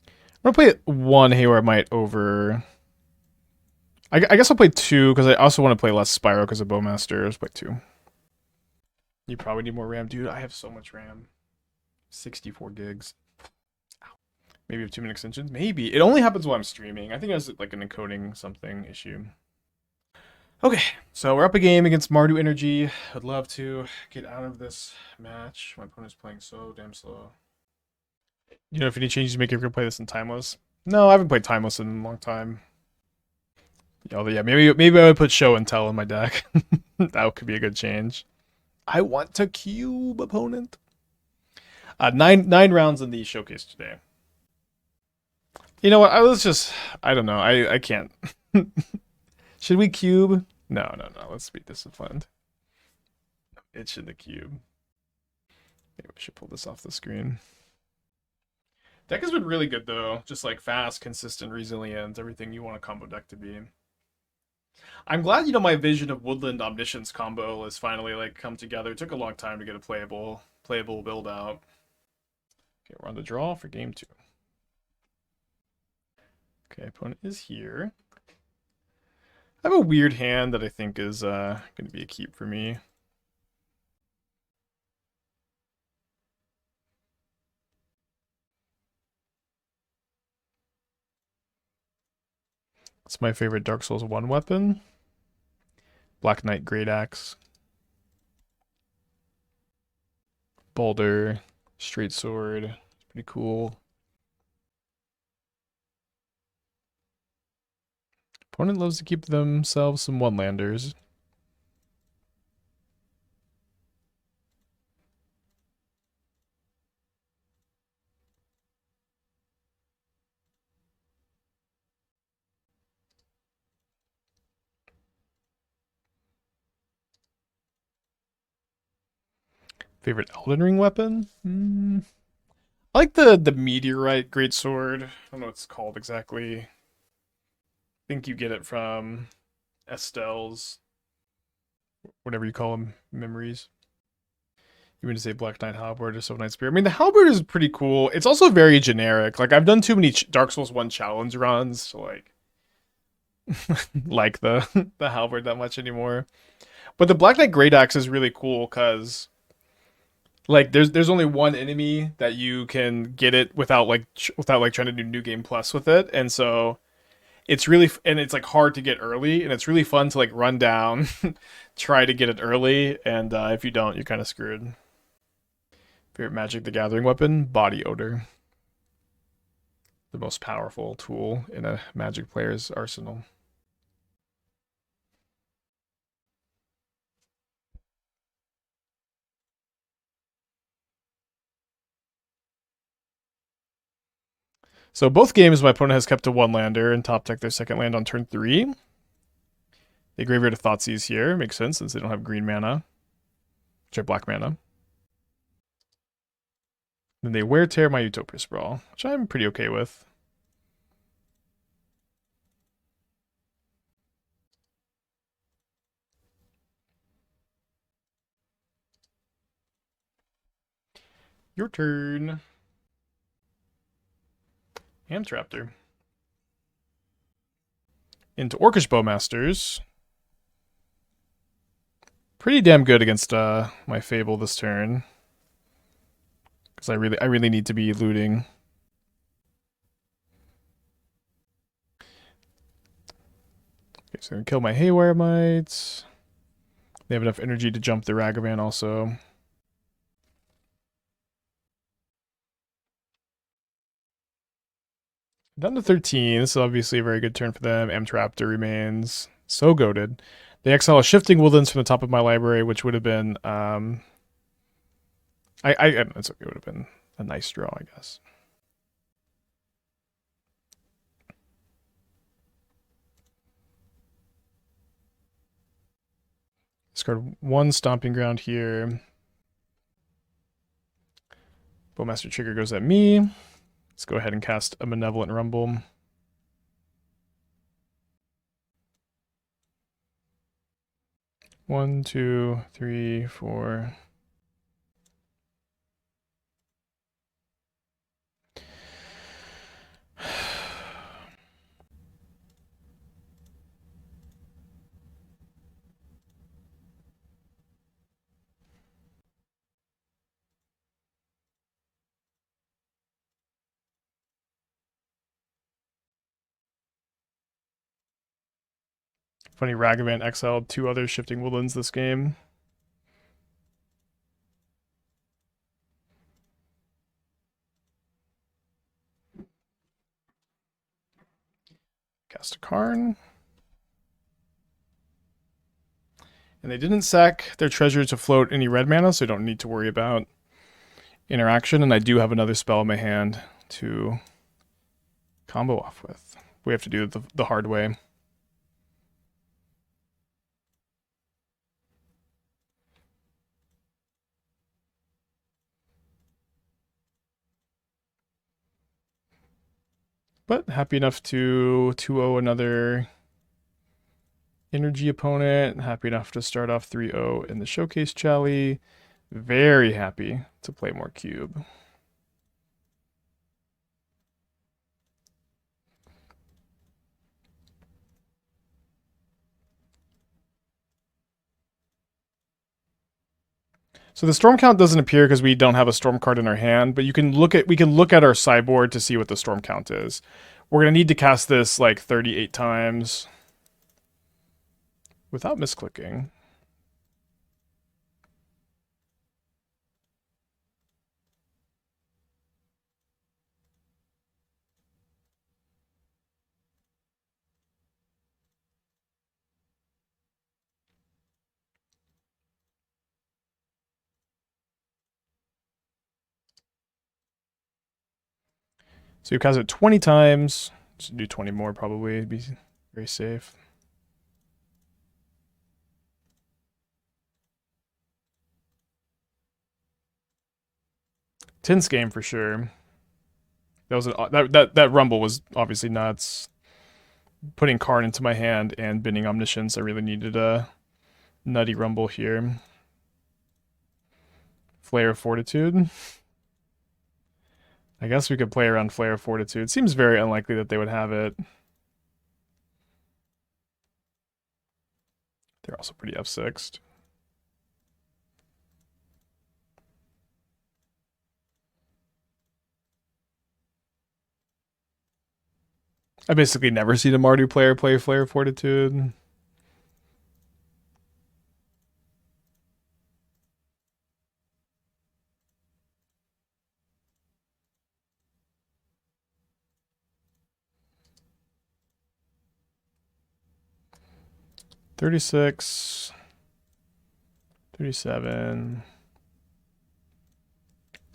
I'm gonna play 1 Haywire Mite over. I guess I'll play 2 because I also want to play less Spyro because of Bowmaster. Let's play 2. You probably need more RAM, dude. I have so much RAM. 64 gigs. Ow. Maybe I have too many extensions. Maybe it only happens while I'm streaming. I think it has like an encoding something issue. Okay, so we're up a game against Mardu Energy. I'd love to get out of this match. My opponent's playing so damn slow. You know, if any changes you make, you're gonna play this in Timeless. No, I haven't played Timeless in a long time. Oh yeah, maybe I would put Show and Tell in my deck. That could be a good change. I want to cube opponent. 9 rounds in the showcase today. You know what? I don't know. I can't. Should we cube? No. Let's be disciplined. Itch in the cube. Maybe we should pull this off the screen. Deck has been really good though. Just like fast, consistent, resilient, everything you want a combo deck to be. I'm glad, you know, my vision of Woodland Omniscience combo has finally like come together. It took a long time to get a playable build out. Okay, we're on the draw for game 2. Okay, opponent is here. I have a weird hand that I think is going to be a keep for me. It's my favorite Dark Souls 1 weapon. Black Knight Great Axe. Boulder. Straight Sword. It's pretty cool. Opponent loves to keep themselves some 1-landers. Favorite Elden Ring weapon? I like the Meteorite Greatsword. I don't know what it's called exactly. I think you get it from Estelle's, whatever you call them, memories. You mean to say Black Knight Halberd or Silver Knight Spear? I mean, the Halberd is pretty cool. It's also very generic. Like, I've done too many Dark Souls 1 challenge runs to, like the Halberd that much anymore. But the Black Knight Great Axe is really cool because, like, there's only one enemy that you can get it without trying to do New Game Plus with it, and so it's really and it's like hard to get early, and it's really fun to like run down, try to get it early, and if you don't, you're kind of screwed. Favorite Magic the Gathering weapon? Body Odor. The most powerful tool in a Magic player's arsenal. So both games, my opponent has kept to one lander and top deck their second land on turn 3. They graveyard a Thoughtseize here. Makes sense since they don't have green mana. Which are black mana. Then they wear tear my Utopia Sprawl, which I'm pretty okay with. Your turn. Hamtraptor. Into Orcish Bowmasters. Pretty damn good against my Fable this turn. Because I really need to be looting. Okay, so I'm gonna kill my Haywire Mites. They have enough energy to jump the Ragavan also. Down to 13. This is obviously a very good turn for them. Hamtraptor remains so goated. They exile a Shifting Woodlands from the top of my library, which would have been it's okay, it would have been a nice draw, I guess. Discard one Stomping Ground here. Bowmaster Trigger goes at me. Let's go ahead and cast a Malevolent Rumble. One, two, three, four. Funny, Ragavan exiled 2 other Shifting Woodlands this game. Cast a Karn. And they didn't sack their treasure to float any red mana, so I don't need to worry about interaction. And I do have another spell in my hand to combo off with. We have to do it the hard way. But happy enough to 2-0 another energy opponent. Happy enough to start off 3-0 in the Showcase Chally. Very happy to play more cube. So the storm count doesn't appear because we don't have a storm card in our hand, but we can look at our sideboard to see what the storm count is. We're gonna need to cast this like 38 times without misclicking. So you cast it 20 times. Just do 20 more probably. It'd be very safe. Tense game for sure. That was that rumble was obviously nuts. putting Karn into my hand and binning Omniscience. I really needed a nutty rumble here. Flare of Fortitude. I guess we could play around Flare of Fortitude. Seems very unlikely that they would have it. They're also pretty F6'd. I basically never seen a Mardu player play Flare of Fortitude. $36, $37,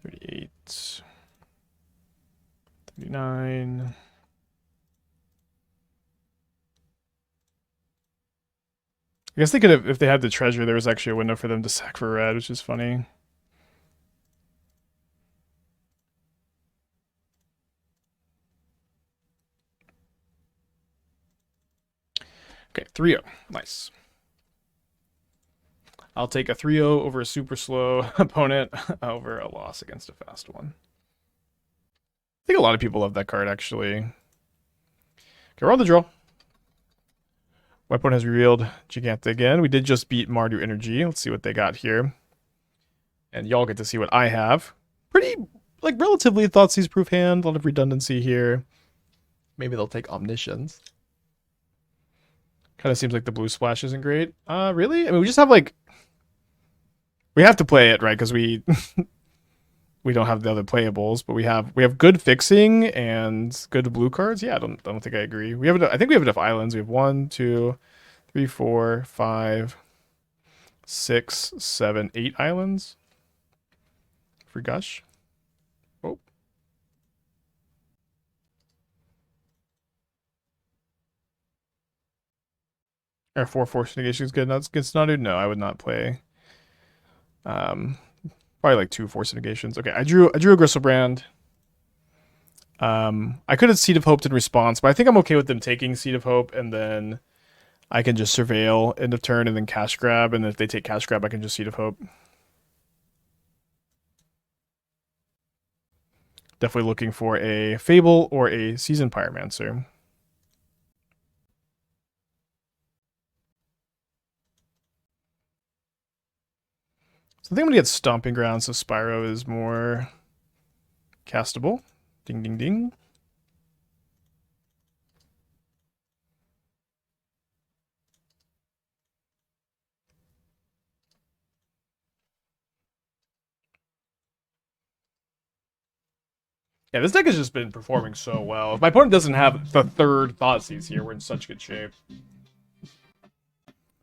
$38, $39. I guess they could have, if they had the treasure, there was actually a window for them to sack for red, which is funny. Okay, 3-0. Nice. I'll take a 3-0 over a super slow opponent over a loss against a fast one. I think a lot of people love that card, actually. Okay, roll the draw. My opponent has revealed Giganta again. We did just beat Mardu Energy. Let's see what they got here. And y'all get to see what I have. Pretty, like, relatively Thoughtseize-proof hand. A lot of redundancy here. Maybe they'll take Omniscience. Kind of seems like the blue splash isn't great. Really? I mean, we just have, like... We have to play it, right? Because we... we don't have the other playables, but we have good fixing and good blue cards. Yeah, I don't think I agree. We have I think we have enough islands. We have 1, 2, 3, 4, 5, 6, 7, 8 islands for Gush. Oh. Our 4 force negation is good. That's good. Snotted. No, I would not play. Probably like 2 force negations. Okay, I drew a Griselbrand. I could have Seed of Hope in response, but I think I'm okay with them taking Seed of Hope, and then I can just surveil end of turn and then cash grab, and if they take cash grab, I can just Seed of Hope. Definitely looking for a Fable or a Seasoned Pyromancer. So I think I'm gonna get Stomping Ground, so Spyro is more castable. Ding, ding, ding. Yeah, this deck has just been performing so well. If my opponent doesn't have the third Thoughtseize here, we're in such good shape.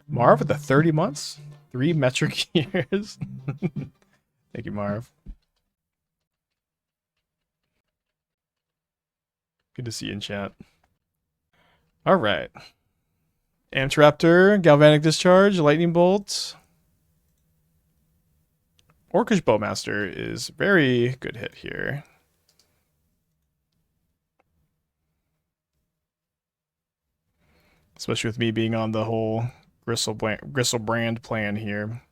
Marv with the 30 months? 3 metric years? Thank you, Marv. Good to see you in chat. All right. Amtraptor, Galvanic Discharge, Lightning Bolt. Orcish Bowmaster is very good hit here. Especially with me being on the whole Griselbrand plan here.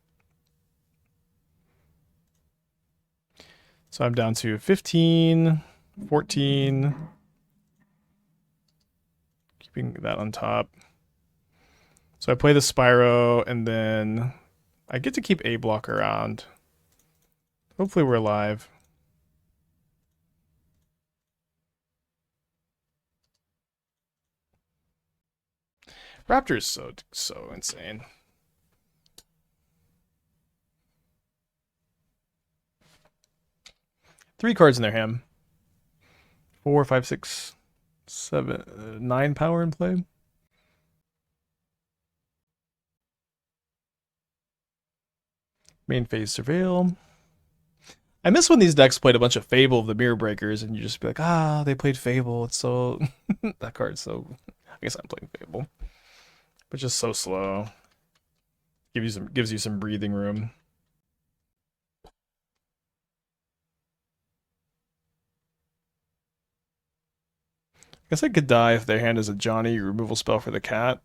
So I'm down to 15, 14. Keeping that on top. So I play the Spyro, and then I get to keep a block around. Hopefully we're alive. Raptor is so insane. Three cards in their hand. 4, 5, 6, 7, 9 power in play. Main phase Surveil. I miss when these decks played a bunch of Fable of the Mirror Breakers, and you just be like, ah, they played Fable. It's so that card's so. I guess I'm playing Fable, but just so slow. Gives you some breathing room. Guess I could die if their hand is a Johnny removal spell for the cat.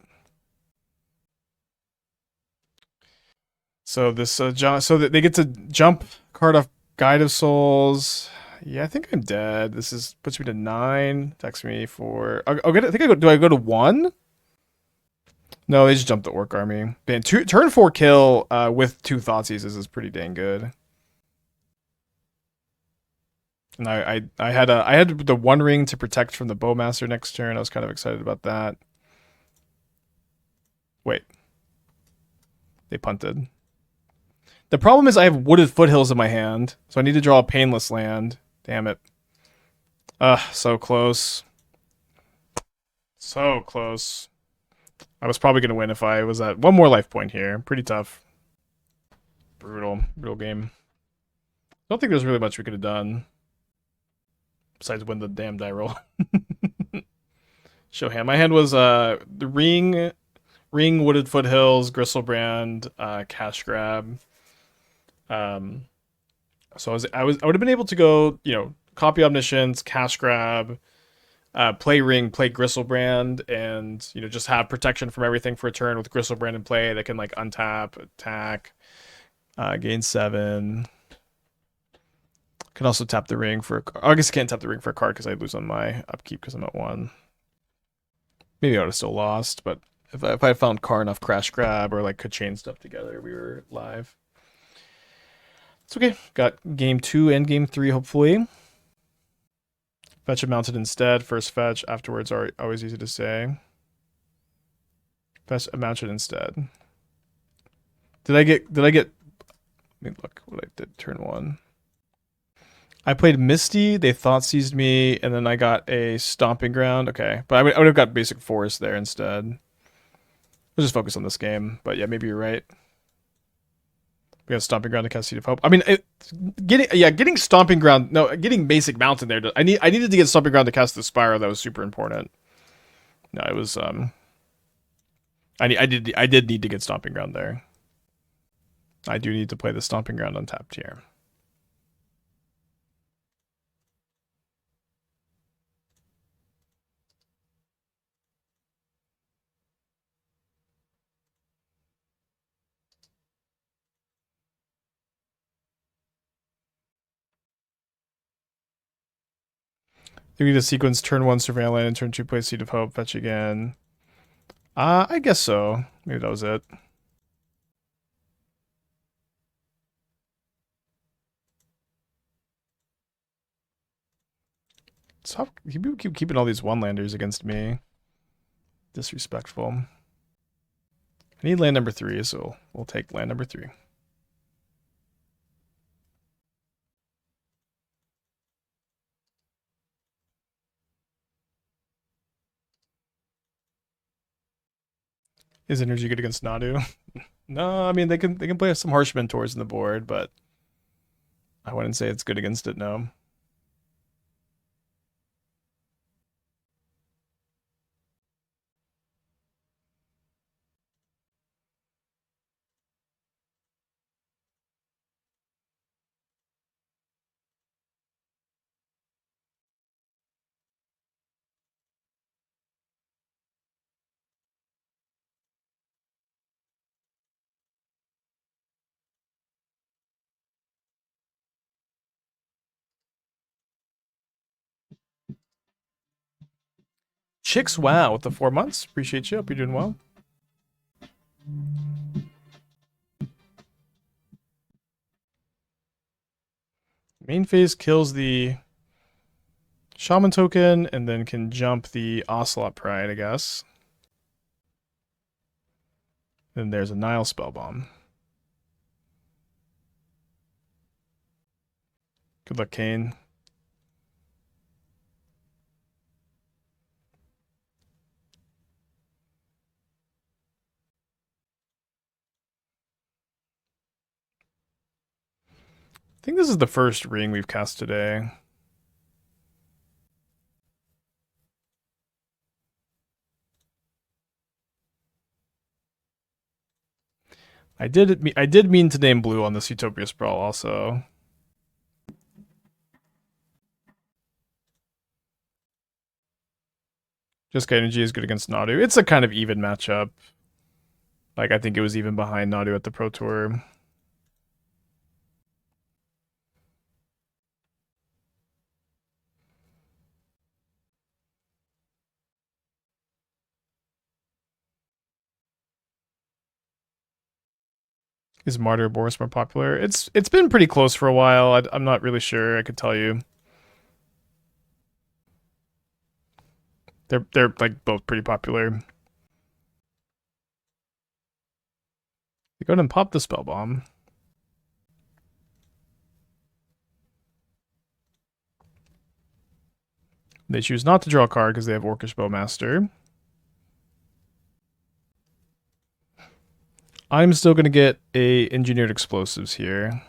So this so that they get to jump card off Guide of Souls. Yeah, I think I'm dead. This is puts me to 9. Text me for. I'll get. I think I go. Do I go to 1? No, they just jumped the Orc Army. Man, turn 4 kill with 2 Thoughtseize is pretty dang good. And I had the 1 ring to protect from the Bowmaster next turn. I was kind of excited about that. Wait, they punted. The problem is I have Wooded Foothills in my hand, so I need to draw a Painless Land. Damn it. So close. So close. I was probably going to win if I was at 1 more life point here. Pretty tough. Brutal game. I don't think there's really much we could have done. Besides win the damn die roll. Show hand. My hand was the Ring, Wooded Foothills, Griselbrand, Cash Grab. So I would have been able to go, copy Omniscience, Cash Grab, play Ring, play Griselbrand, and just have protection from everything for a turn with Griselbrand in play that can like untap, attack, gain 7. Can also tap the ring for. I guess I can't tap the ring for a card because I lose on my upkeep because I'm at 1. Maybe I would have still lost, but if I had found Karn off Crash Grab or like could chain stuff together, we were live. It's okay. Got game 2 and game 3 hopefully. Fetch a mounted instead. First fetch. Afterwards are always easy to say. Fetch a mounted instead. Did I get? Let me look what I did. Turn 1. I played Misty. They Thoughtseized me, and then I got a Stomping Ground. Okay, but I would have got Basic Forest there instead. Let's just focus on this game. But yeah, maybe you're right. We got Stomping Ground to cast Seed of Hope. I mean, getting Stomping Ground. No, getting Basic Mountain there. I needed to get Stomping Ground to cast the Spyro. That was super important. No, it was I did need to get Stomping Ground there. I do need to play the Stomping Ground untapped here. You need to sequence turn 1 Surveillance and turn 2 play Seed of Hope, fetch again. I guess so. Maybe that was it. Stop. People keep keeping all these 1-landers against me. Disrespectful. I need land number 3, so we'll take land number 3. Is energy good against Nadu? No, I mean they can play some harsh mentors in the board, but I wouldn't say it's good against it, no. Chicks, wow, with the 4 months. Appreciate you. Hope you're doing well. Main phase kills the Shaman token and then can jump the Ocelot Pride, I guess. Then there's a Nile Spellbomb. Good luck, Kane. I think this is the first ring we've cast today. I did mean to name blue on this Utopia Sprawl also. Jeskai Energy is good against Nadu. It's a kind of even matchup. Like, I think it was even behind Nadu at the Pro Tour. Is Martyr Boris more popular? It's been pretty close for a while. I'm not really sure. I could tell you. They're like both pretty popular. They go ahead and pop the spell bomb. They choose not to draw a card because they have Orcish Bowmaster. I'm still going to get a Engineered Explosives here.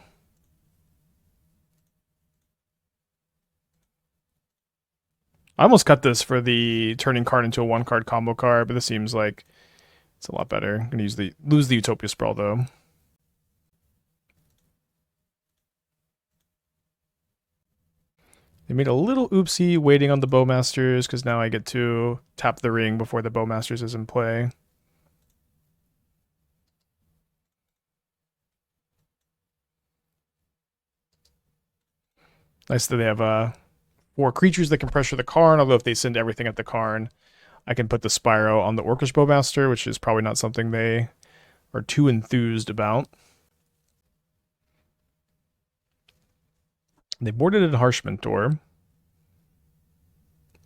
I almost cut this for the turning card into a one-card combo card, but this seems like it's a lot better. I'm going to lose the Utopia Sprawl, though. They made a little oopsie waiting on the Bowmasters, because now I get to tap the ring before the Bowmasters is in play. Nice that they have 4 creatures that can pressure the Karn, although if they send everything at the Karn, I can put the Spyro on the Orcish Bowmaster, which is probably not something they are too enthused about. They boarded a Harsh Mentor.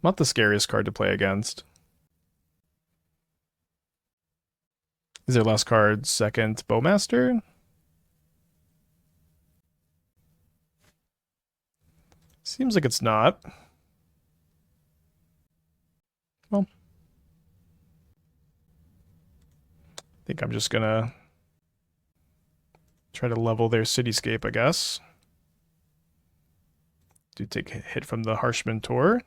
Not the scariest card to play against. Is their last card second Bowmaster? Seems like it's not. Well, I think I'm just gonna try to level their Cityscape, I guess. Do take a hit from the Harsh Mentor.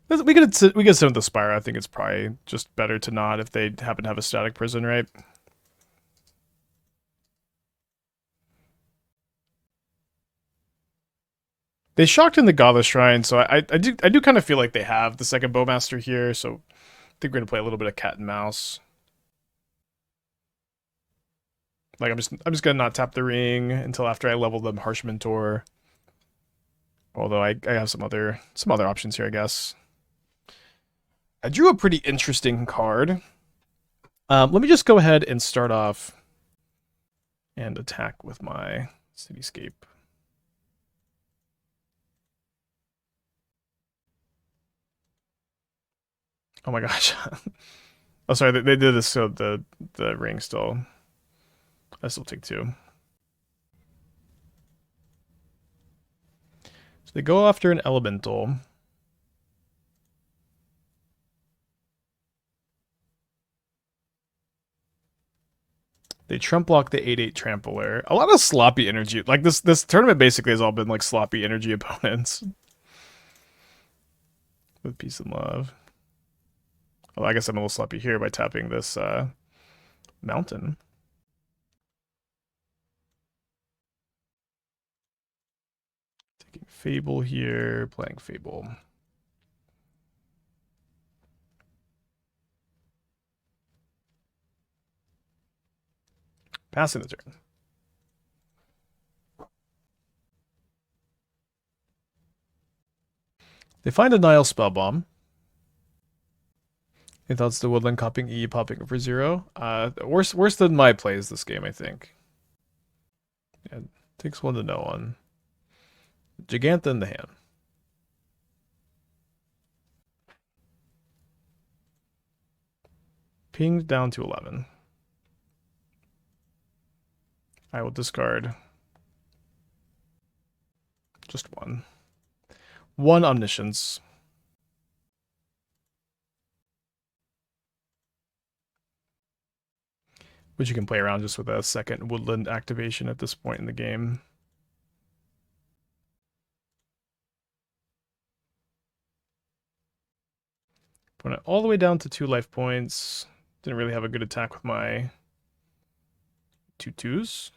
We could send with the Spyro. I think it's probably just better to not if they happen to have a static prison, right? They shocked in the Godless Shrine, so I do kind of feel like they have the second Bowmaster here, so I think we're gonna play a little bit of cat and mouse. Like I'm just gonna not tap the ring until after I level the Harsh Mentor. Although I have some other options here, I guess. I drew a pretty interesting card. Let me just go ahead and start off and attack with my Cityscape. Oh my gosh. Oh, sorry, they did this so the ring still. I still take 2. So they go after an Elemental. They trump block the 8/8 Trampler. A lot of sloppy energy. Like this tournament basically has all been like sloppy energy opponents. With Peace and Love. Well, I guess I'm a little sloppy here by tapping this mountain. Taking Fable here, playing Fable. Passing the turn. They find a Nile Spellbomb. He thought it's the Woodland copying E, popping for 0. Worse than my plays this game, I think. Yeah, takes 1 to know 1. Gigantha in the hand. Pinged down to 11. I will discard just 1. 1 Omniscience. Which you can play around just with a second Woodland activation at this point in the game. Went all the way down to 2 life points. Didn't really have a good attack with my 2/2s.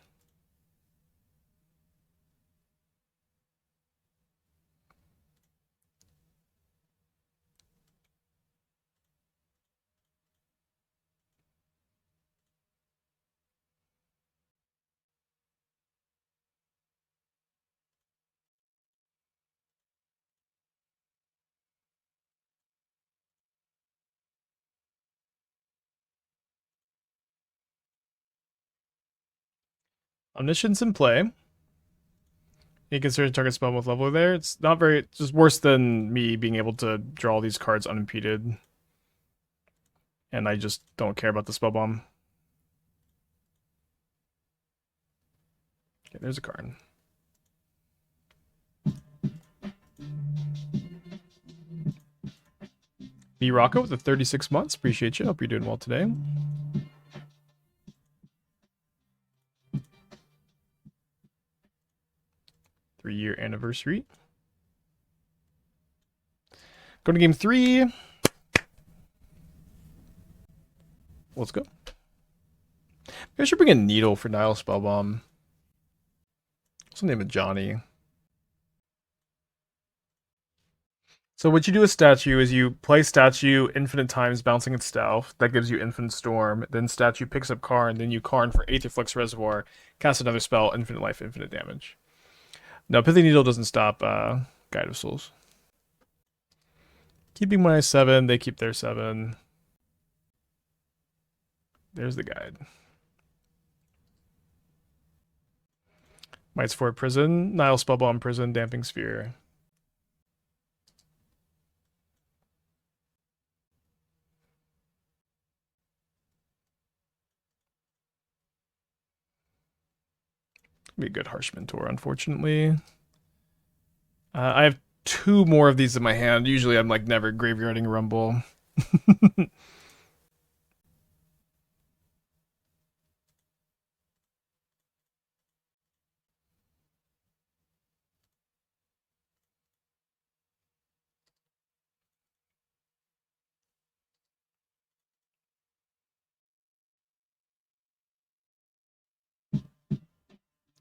Omniscience in play. You consider target spell with leveler there. It's not very, it's just worse than me being able to draw these cards unimpeded. And I just don't care about the spell bomb. Okay, there's a Karn. B Rocco with the 36 months. Appreciate you. Hope you're doing well today. Three-year anniversary. Going to game 3. Let's go. Maybe I should bring a Needle for Nile Spellbomb. What's the name of Johnny? So what you do with Statue is you play Statue infinite times, bouncing its stealth. That gives you Infinite Storm. Then Statue picks up Karn. Then you Karn for Aetherflux Reservoir. Cast another spell, infinite life, infinite damage. No, Pithing Needle doesn't stop Guide of Souls. Keeping my 7, they keep their 7. There's the guide. Mites for Prison, Nile Spellbomb Prison, Damping Sphere. Be a good Harsh Mentor, unfortunately. I have 2 more of these in my hand. Usually I'm like never graveyarding Rumble.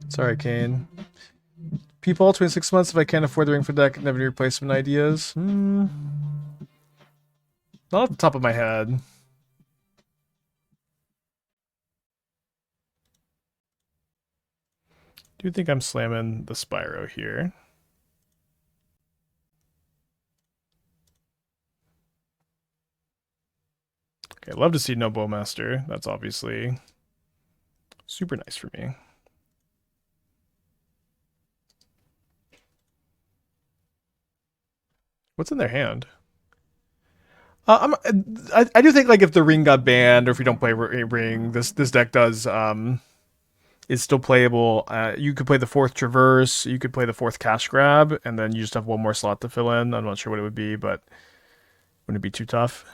Sorry, Kane. People, 26 months if I can't afford the ring for deck, never need replacement ideas. Not off the top of my head. Do you think I'm slamming the Spyro here? Okay, love to see no Bowmaster. That's obviously super nice for me. What's in their hand? I do think like if the ring got banned or if we don't play ring, this deck does is still playable. You could play the 4th Traverse, you could play the 4th Cash Grab, and then you just have one more slot to fill in. I'm not sure what it would be, but wouldn't it be too tough?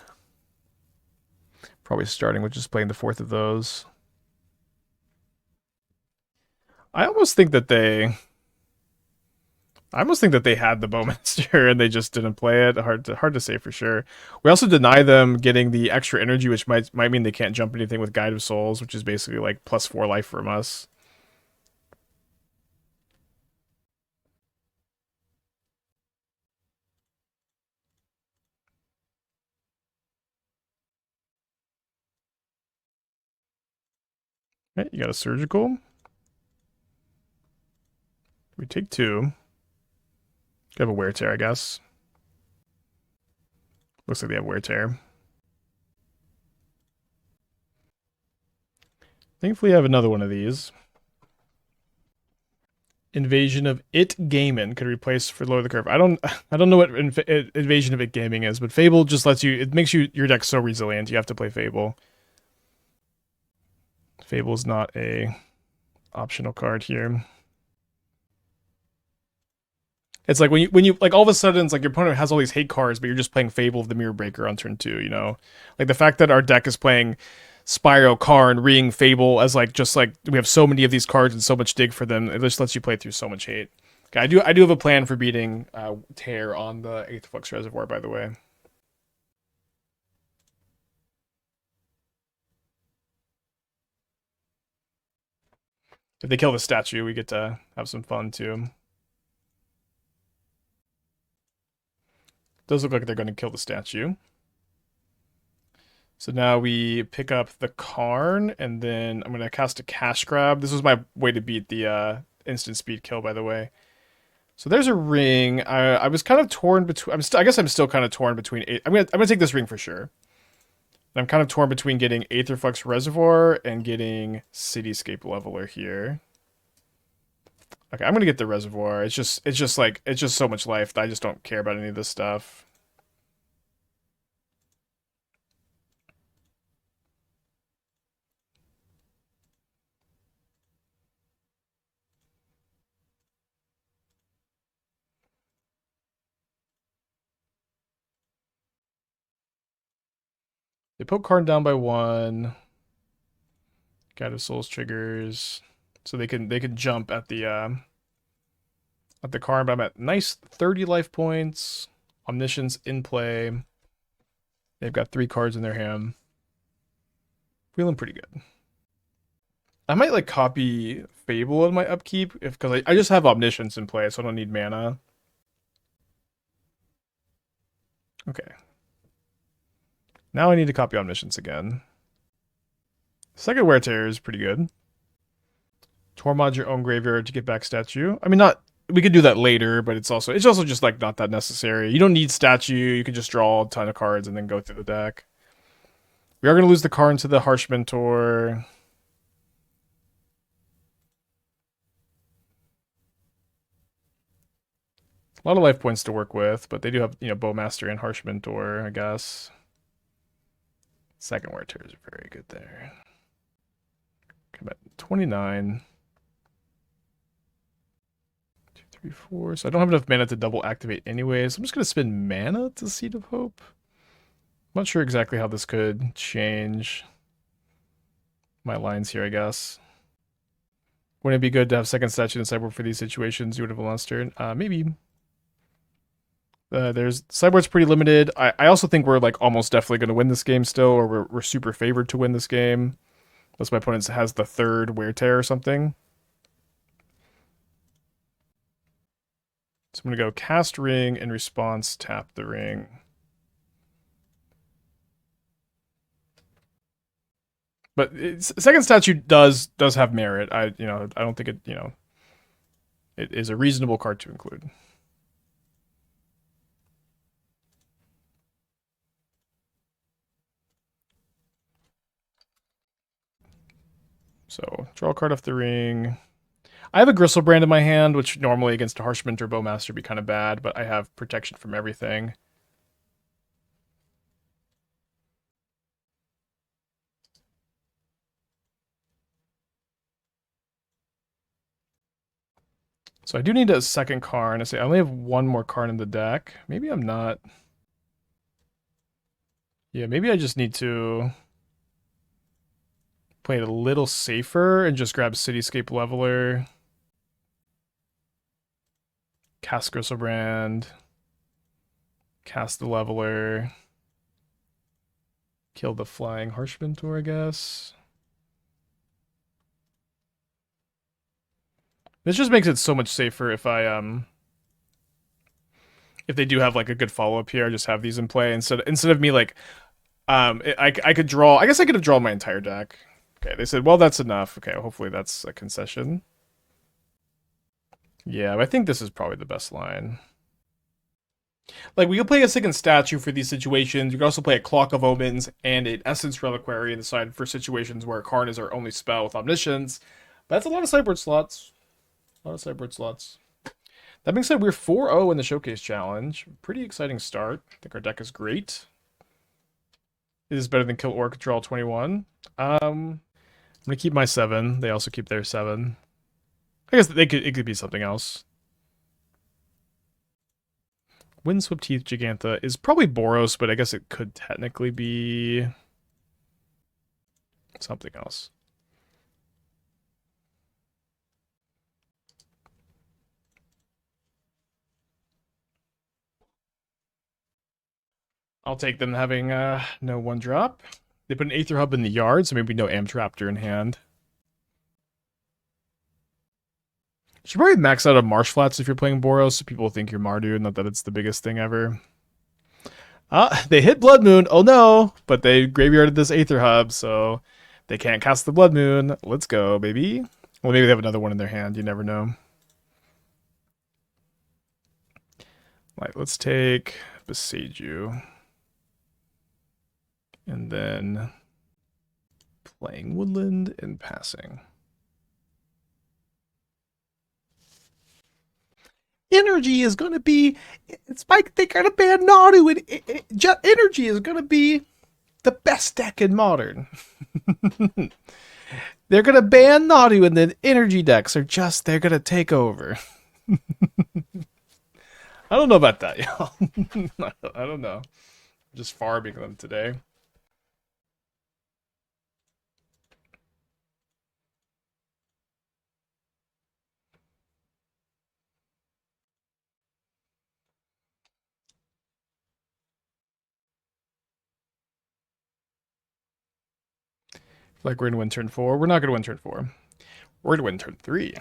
Probably starting with just playing the 4th of those. I almost think that they had the Bowmaster and they just didn't play it. Hard to say for sure. We also deny them getting the extra energy, which might mean they can't jump anything with Guide of Souls, which is basically like +4 life from us. Okay, you got a Surgical. We take 2. Could have a Wear Tear, I guess. Looks like they have Wear Tear. Thankfully, I have another one of these. Invasion of It Gaming could replace for Lower the Curve. I don't know what Invasion of It Gaming is, but Fable just lets you. It makes your deck so resilient. You have to play Fable. Fable's not a optional card here. It's like when you like all of a sudden it's like your opponent has all these hate cards, but you're just playing Fable of the Mirror Breaker on turn 2, you know? Like the fact that our deck is playing Spyro, Karn, Ring, Fable as like just like we have so many of these cards and so much dig for them, it just lets you play through so much hate. Okay, I do have a plan for beating Tear on the Aetherflux Reservoir, by the way. If they kill the statue, we get to have some fun too. Does look like they're going to kill the statue. So now we pick up the Karn, and then I'm going to cast a Cash Grab. This was my way to beat the instant speed kill, by the way. So there's a ring. I was kind of torn between. I guess I'm still kind of torn between. I'm gonna take this ring for sure. I'm kind of torn between getting Aetherflux Reservoir and getting Cityscape Leveler here. Okay, I'm gonna get the Reservoir. It's just so much life that I just don't care about any of this stuff. They poke Karn down by 1. Guide of Souls triggers, so they can jump at the Karn. But I'm at nice 30 life points. Omniscience in play. They've got 3 cards in their hand. Feeling pretty good. I might like copy Fable in my upkeep because I just have Omniscience in play, so I don't need mana. Okay. Now I need to copy Omniscience again. Second Wear Tear is pretty good. Tormod your own graveyard to get back statue. I mean, not we could do that later, but it's also just like not that necessary. You don't need statue. You can just draw a ton of cards and then go through the deck. We are going to lose the Karn to the Harsh Mentor. A lot of life points to work with, but they do have, Bowmaster and Harsh Mentor, I guess. Second Wear Tears are very good there. Come at 29. 2, 3, 4. So I don't have enough mana to double activate anyways. I'm just going to spend mana to Seed of Hope. I'm not sure exactly how this could change my lines here, I guess. Wouldn't it be good to have second statue in sideboard for these situations? You would have a monster. Maybe. There's sideboard's pretty limited. I also think we're like almost definitely going to win this game still, or we're super favored to win this game. Unless my opponent has the third Wear Tear or something. So I'm going to go cast ring, in response tap the ring. But second statue does have merit. I don't think it it is a reasonable card to include. So draw a card off the ring. I have a Griselbrand in my hand, which normally against a Harsh Mentor Bowmaster would be kind of bad, but I have protection from everything. So I do need a second Karn. I only have 1 more Karn in the deck. Maybe I'm not. Yeah, maybe I just need to play it a little safer and just grab Cityscape Leveler. Cast Griselbrand. Cast the Leveler. Kill the Flying Harsh Mentor, I guess. This just makes it so much safer if if they do have like a good follow-up here, I just have these in play instead of me like I could draw. I guess I could have drawn my entire deck. Okay, they said, well, that's enough. Okay, hopefully that's a concession. Yeah, but I think this is probably the best line. Like, we could play a second statue for these situations. You could also play a Clock of Omens and an Essence Reliquary in the side for situations where Karn is our only spell with Omniscience. But that's a lot of sideboard slots. A lot of sideboard slots. That being said, we're 4-0 in the Showcase Challenge. Pretty exciting start. I think our deck is great. It is better than Kill Orc, draw 21. I'm going to keep my 7. They also keep their 7. I guess it could be something else. Windswept Teeth Giganta is probably Boros, but I guess it could technically be something else. I'll take them having no 1-drop. They put an Aether Hub in the yard, so maybe no Amtraptor in hand. You should probably max out on Marsh Flats if you're playing Boros, so people think you're Mardu, not that it's the biggest thing ever. They hit Blood Moon. Oh no! But they graveyarded this Aether Hub, so they can't cast the Blood Moon. Let's go, baby. Well, maybe they have another one in their hand. You never know. Right, let's take Boseiju. And then playing Woodland and passing. Energy is going to be, it's like they're going to ban Nadu, and Energy is going to be the best deck in Modern. They're going to ban Nadu, and then Energy decks are just, they're going to take over. I don't know about that, y'all. I don't know. I'm just farming them today. Like we're going to win turn 4. We're not going to win turn 4. We're going to win turn 3.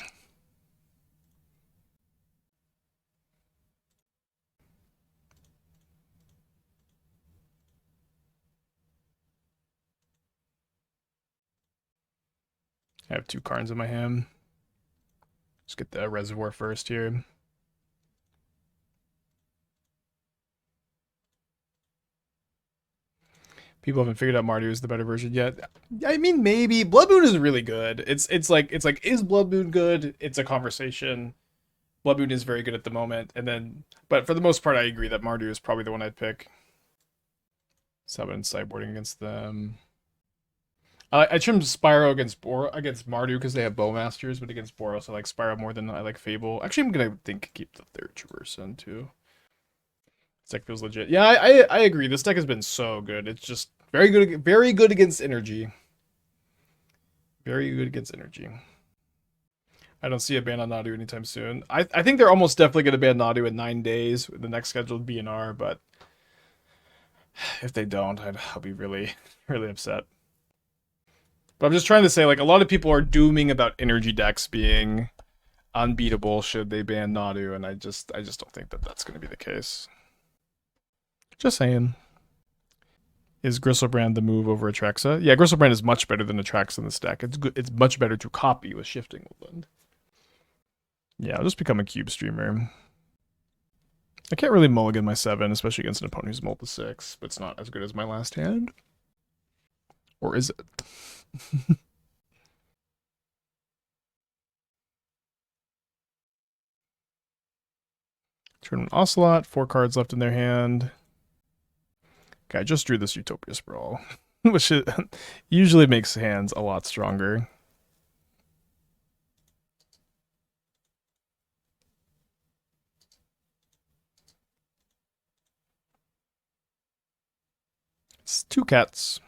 I have 2 Karns in my hand. Let's get the reservoir first here. People haven't figured out Mardu is the better version yet. I mean, maybe Blood Moon is really good. It's like is Blood Moon good? It's a conversation. Blood Moon is very good at the moment, and then but for the most part, I agree that Mardu is probably the one I'd pick. Summon sideboarding against them. I trimmed Spyro against Mardu because they have Bowmasters, but against Boros I like Spyro more than I like Fable. Actually, I'm gonna keep the third Traverse in too. This deck feels legit. Yeah, I agree. This deck has been so good. It's just very good against Energy. Very good against Energy. I don't see a ban on Nadu anytime soon. I think they're almost definitely going to ban Nadu in 9 days with the next scheduled BNR, but if they don't, I'll be really, really upset. But I'm just trying to say, like, a lot of people are dooming about Energy decks being unbeatable should they ban Nadu, and I just don't think that that's going to be the case. Just saying. Is Griselbrand the move over Atraxa? Yeah, Griselbrand is much better than Atraxa in this deck. It's good. It's much better to copy with Shifting Woodland. Yeah, I'll just become a cube streamer. I can't really mulligan my 7, especially against an opponent who's mulled to 6, but it's not as good as my last hand. Or is it? Turn an Ocelot, 4 cards left in their hand. Okay, I just drew this Utopia Sprawl, which usually makes hands a lot stronger. It's 2 cats.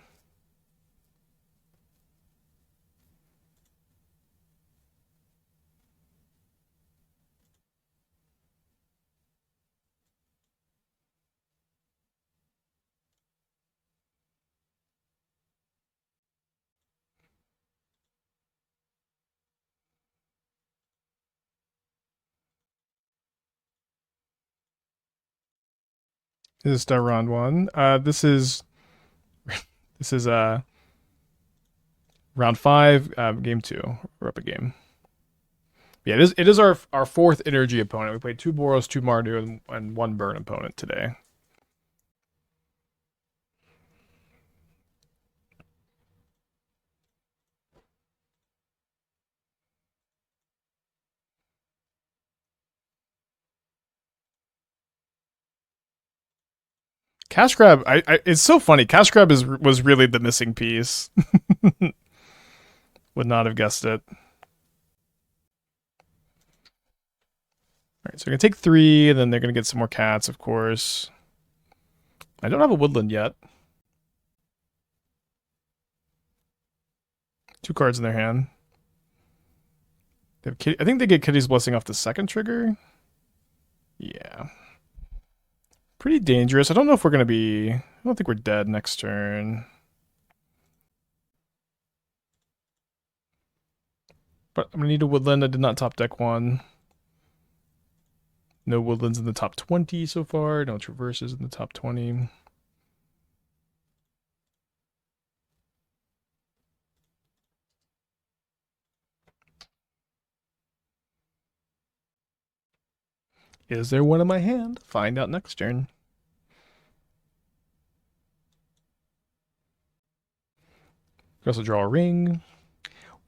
This is round 1. This is round 5, game 2. We're up a game. Yeah, it is our 4th Energy opponent. We played 2 Boros, 2 Mardu, and 1 Burn opponent today. Cash Grab, it's so funny. Cash Grab was really the missing piece. Would not have guessed it. Alright, so we're going to take 3, and then they're going to get some more cats, of course. I don't have a Woodland yet. 2 cards in their hand. They have I think they get Kitty's Blessing off the 2nd trigger. Yeah. Pretty dangerous. I don't know if we're going to be... I don't think we're dead next turn. But I'm going to need a woodland. I did not top deck one. No woodlands in the top 20 so far. No traverses in the top 20. Is there one in my hand? Find out next turn. We also draw a ring.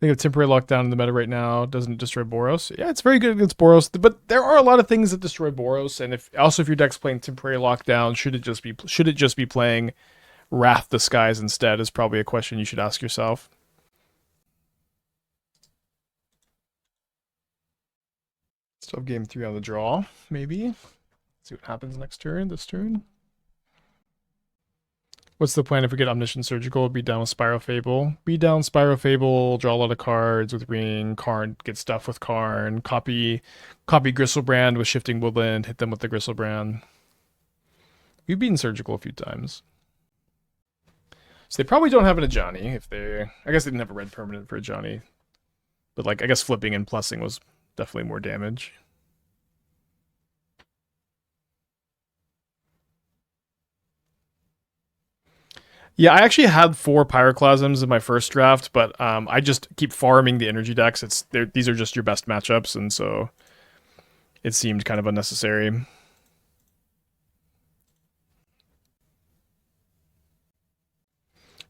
They have temporary lockdown in the meta right now. Doesn't destroy Boros. Yeah, it's very good against Boros, but there are a lot of things that destroy Boros. And if your deck's playing temporary lockdown, should it just be playing Wrath the Skies instead? Is probably a question you should ask yourself. Still have game 3 on the draw, maybe. See what happens next turn. This turn. What's the plan if we get Omniscience Surgical? Be down with Spyro Fable. Be down Spyro Fable, draw a lot of cards with Ring, Karn, get stuff with Karn, copy Griselbrand with Shifting Woodland, hit them with the Griselbrand. We've beaten Surgical a few times. So they probably don't have an Ajani if they... I guess they didn't have a red permanent for Ajani. But like, I guess flipping and plussing was definitely more damage. Yeah, I actually had 4 Pyroclasms in my first draft, but I just keep farming the energy decks. These are just your best matchups, and so it seemed kind of unnecessary.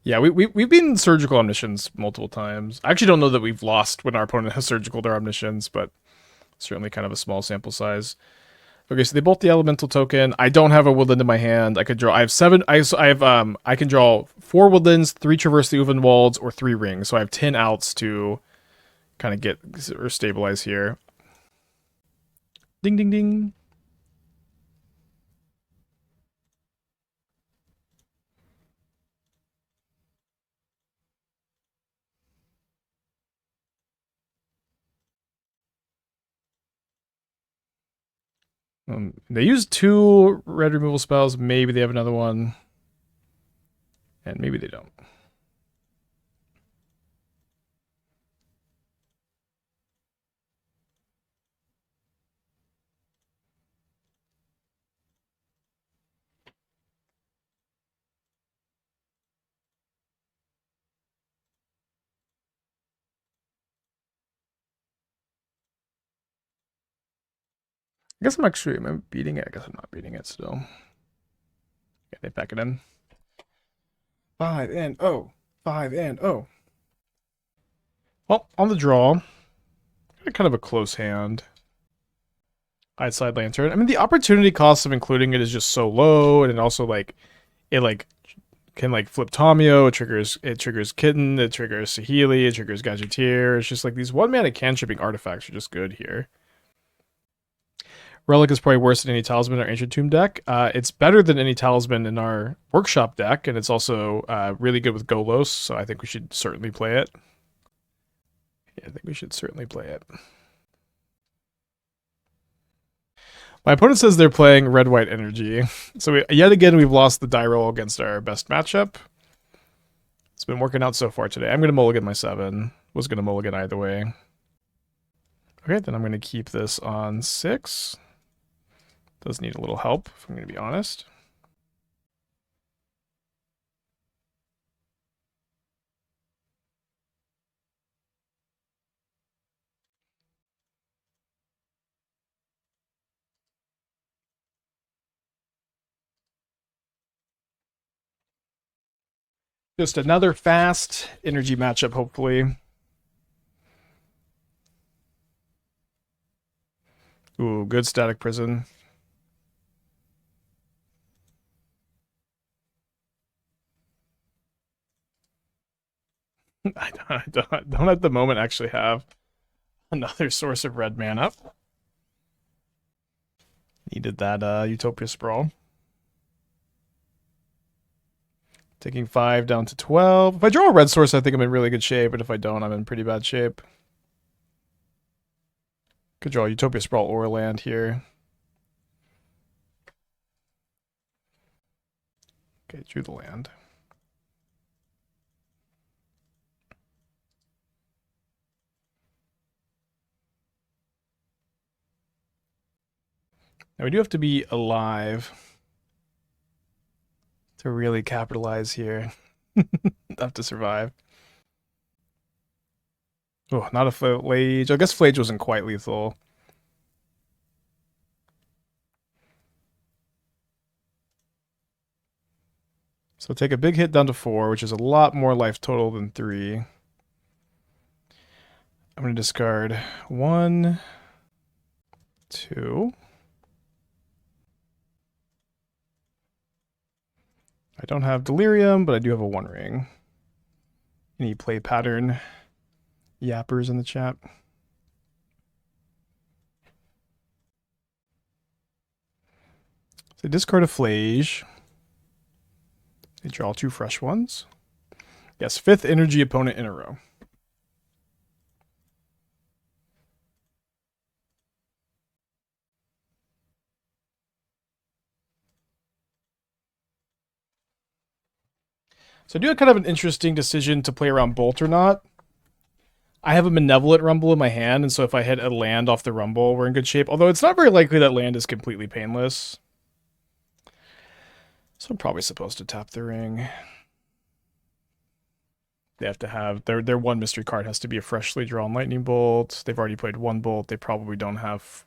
Yeah, we've been Surgical Omniscience multiple times. I actually don't know that we've lost when our opponent has Surgical their Omniscience, but certainly kind of a small sample size. Okay, so they bolt the elemental token. I don't have a woodland in my hand. I could draw. I have 7. I can draw 4 woodlands, 3 Traverse the Ulvenwalds, or 3 rings. So I have 10 outs to kind of get or stabilize here. Ding ding ding. They use 2 red removal spells. Maybe they have another one, and maybe they don't. I guess am I beating it? I guess I'm not beating it still. Okay, they pack it in. 5 and 0. 5 and 0. Well, on the draw, kind of a close hand. Side Lantern. I mean, the opportunity cost of including it is just so low, and it also it can flip Tomio. It triggers Kitten. It triggers Saheeli. It triggers Gadgeteer. It's just like these 1-mana cantripping artifacts are just good here. Relic is probably worse than any Talisman or Ancient Tomb deck. It's better than any Talisman in our Workshop deck, and it's also really good with Golos, so I think we should certainly play it. Yeah, I think we should certainly play it. My opponent says they're playing red-white energy. So yet again, we've lost the die roll against our best matchup. It's been working out so far today. I'm going to mulligan my 7. Was going to mulligan either way. Okay, then I'm going to keep this on 6. Does need a little help, if I'm going to be honest. Just another fast energy matchup, hopefully. Ooh, good Static Prison. I don't at the moment actually have another source of red mana. Needed that Utopia Sprawl. Taking 5 down to 12. If I draw a red source, I think I'm in really good shape, but if I don't, I'm in pretty bad shape. Could draw Utopia Sprawl or land here. Okay, drew the land. we do have to be alive to really capitalize here. Have to survive. Oh, not a Flage. I guess Flage wasn't quite lethal. So take a big hit down to 4, which is a lot more life total than 3. I'm going to discard 1, 2. I don't have Delirium, but I do have a 1 ring. Any play pattern yappers in the chat? So discard a Flage. They draw 2 fresh ones. Yes, 5th energy opponent in a row. So I do have kind of an interesting decision to play around Bolt or not. I have a Malevolent Rumble in my hand, and so if I hit a land off the Rumble, we're in good shape. Although it's not very likely that land is completely painless. So I'm probably supposed to tap the ring. They have to have... Their one mystery card has to be a freshly drawn Lightning Bolt. They've already played 1 Bolt. They probably don't have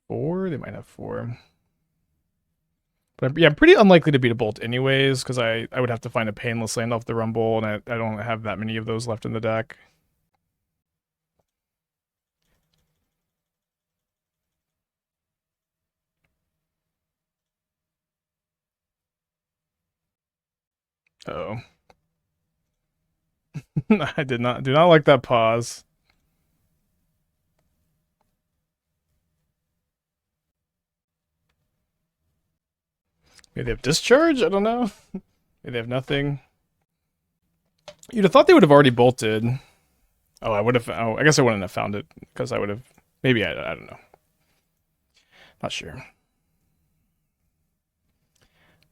4. They might have 4. But yeah, I'm pretty unlikely to beat a Bolt anyways, because I would have to find a painless land off the Rumble, and I don't have that many of those left in the deck. Uh-oh. I do not like that pause. Maybe they have Discharge? I don't know. Maybe they have nothing. You'd have thought they would have already bolted. Oh, I would have... Oh, I guess I wouldn't have found it, because I would have... Maybe, I don't know. Not sure.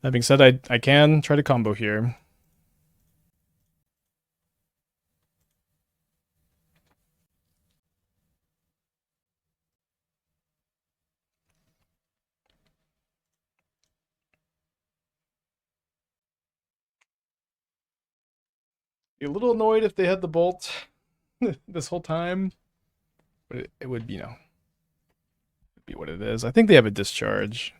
That being said, I can try to combo here. Be a little annoyed if they had the bolt this whole time, but it would be, be what it is. I think they have a discharge.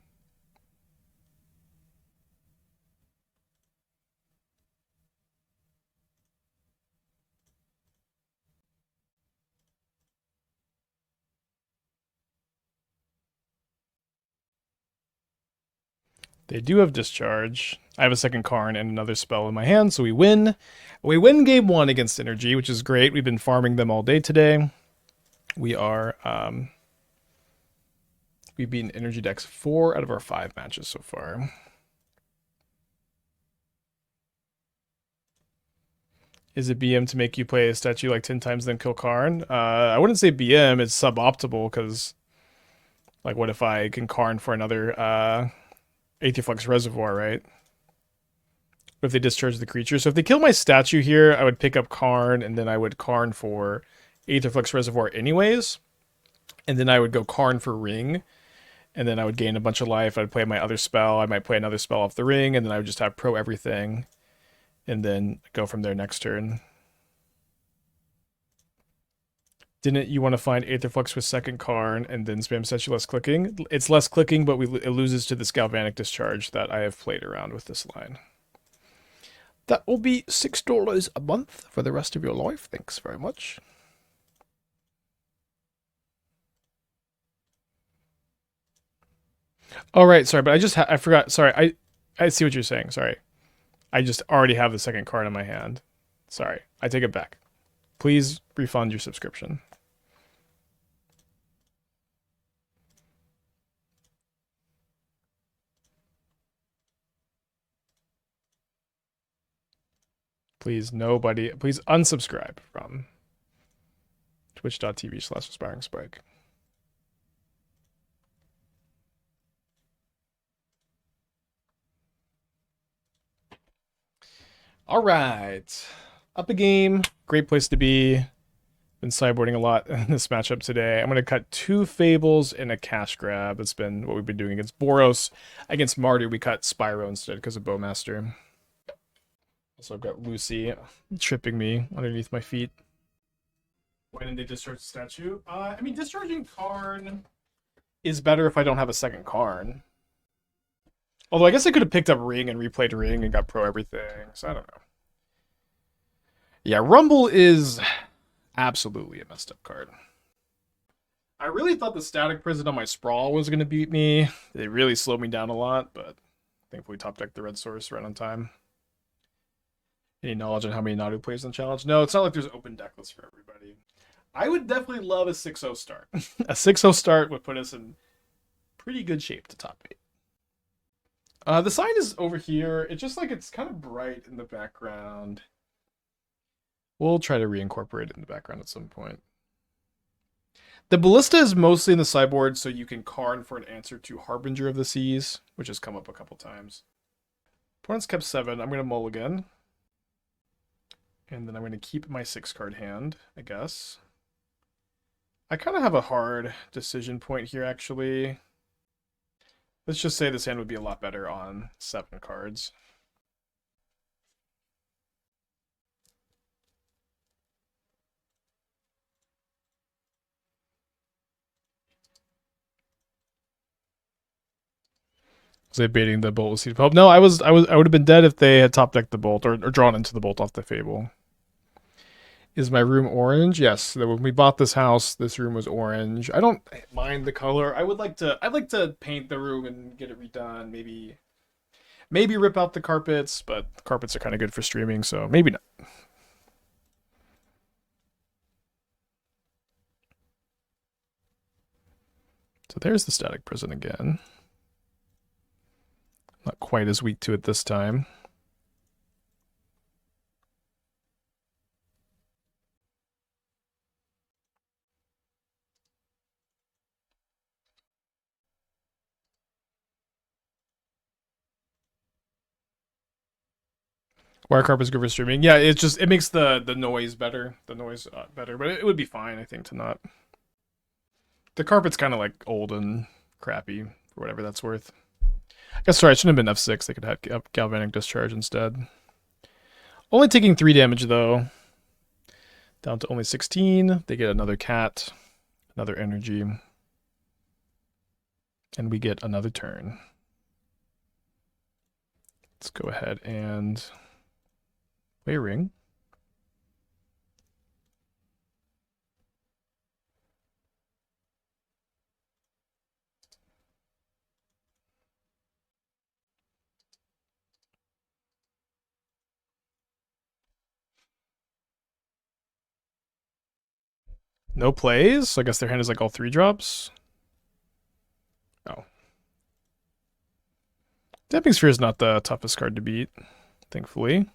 They do have discharge. I have a second Karn and another spell in my hand, so we win. We win game 1 against Energy, which is great. We've been farming them all day today. We are, we've beaten Energy decks 4 out of our 5 matches so far. Is it BM to make you play a statue like 10 times then kill Karn? I wouldn't say BM, it's suboptimal, because, like, what if I can Karn for another, Aetherflux Reservoir, right? What if they discharge the creature? So if they kill my statue here, I would pick up Karn, and then I would Karn for Aetherflux Reservoir anyways. And then I would go Karn for Ring, and then I would gain a bunch of life. I'd play my other spell. I might play another spell off the ring, and then I would just have pro everything, and then go from there next turn. Didn't you want to find Aetherflux with second Karn and then spam statue less clicking? It's less clicking, but it loses to this Galvanic Discharge that I have played around with this line. That will be $6 a month for the rest of your life. Thanks very much. Oh, right. Sorry, but I forgot. Sorry, I see what you're saying. Sorry. I just already have the second card in my hand. Sorry. I take it back. Please refund your subscription. Please, nobody, please unsubscribe from twitch.tv/aspiringspike. All right. Up a game. Great place to be. Been sideboarding a lot in this matchup today. I'm going to cut 2 Fables and a cash grab. That's been what we've been doing against Boros. Against Mardu, we cut Spyro instead because of Bowmaster. Also, I've got Lucy tripping me underneath my feet. Why didn't they discharge the statue? I mean, discharging Karn is better if I don't have a second Karn. Although I guess I could have picked up Ring and replayed Ring and got pro everything, so I don't know. Yeah, Rumble is absolutely a messed up card. I really thought the Static Prison on my Sprawl was going to beat me. It really slowed me down a lot, but thankfully top decked the red source right on time. Any knowledge on how many Nadu plays in the challenge? No, it's not like there's open deck lists for everybody. I would definitely love a 6-0 start. A 6-0 start would put us in pretty good shape to top 8. The sign is over here. It's just like it's kind of bright in the background. We'll try to reincorporate it in the background at some point. The Ballista is mostly in the sideboard, so you can Karn for an answer to Harbinger of the Seas, which has come up a couple times. Opponent's kept 7. I'm going to mulligan. And then I'm going to keep my 6-card hand, I guess. I kind of have a hard decision point here, actually. Let's just say this hand would be a lot better on 7 cards. Was they baiting the bolt with Seed of Hope? No, I would have been dead if they had top decked the bolt or drawn into the bolt off the Fable. Is my room orange? Yes. When we bought this house, this room was orange. I don't mind the color. I'd like to paint the room and get it redone. Maybe rip out the carpets, but the carpets are kind of good for streaming, so maybe not. So there's the Static Prison again. Not quite as weak to it this time. Wire carpet is good for streaming. Yeah, it makes the noise better. The noise better, but it would be fine, I think, to not. The carpet's kind of like old and crappy for whatever that's worth. I guess sorry, I shouldn't have been F6. They could have Galvanic Discharge instead. Only taking 3 damage though. Down to only 16. They get another cat, another energy, and we get another turn. Let's go ahead and play a Ring. No plays? So I guess their hand is like all 3 drops. Oh. Damping Sphere is not the toughest card to beat, thankfully.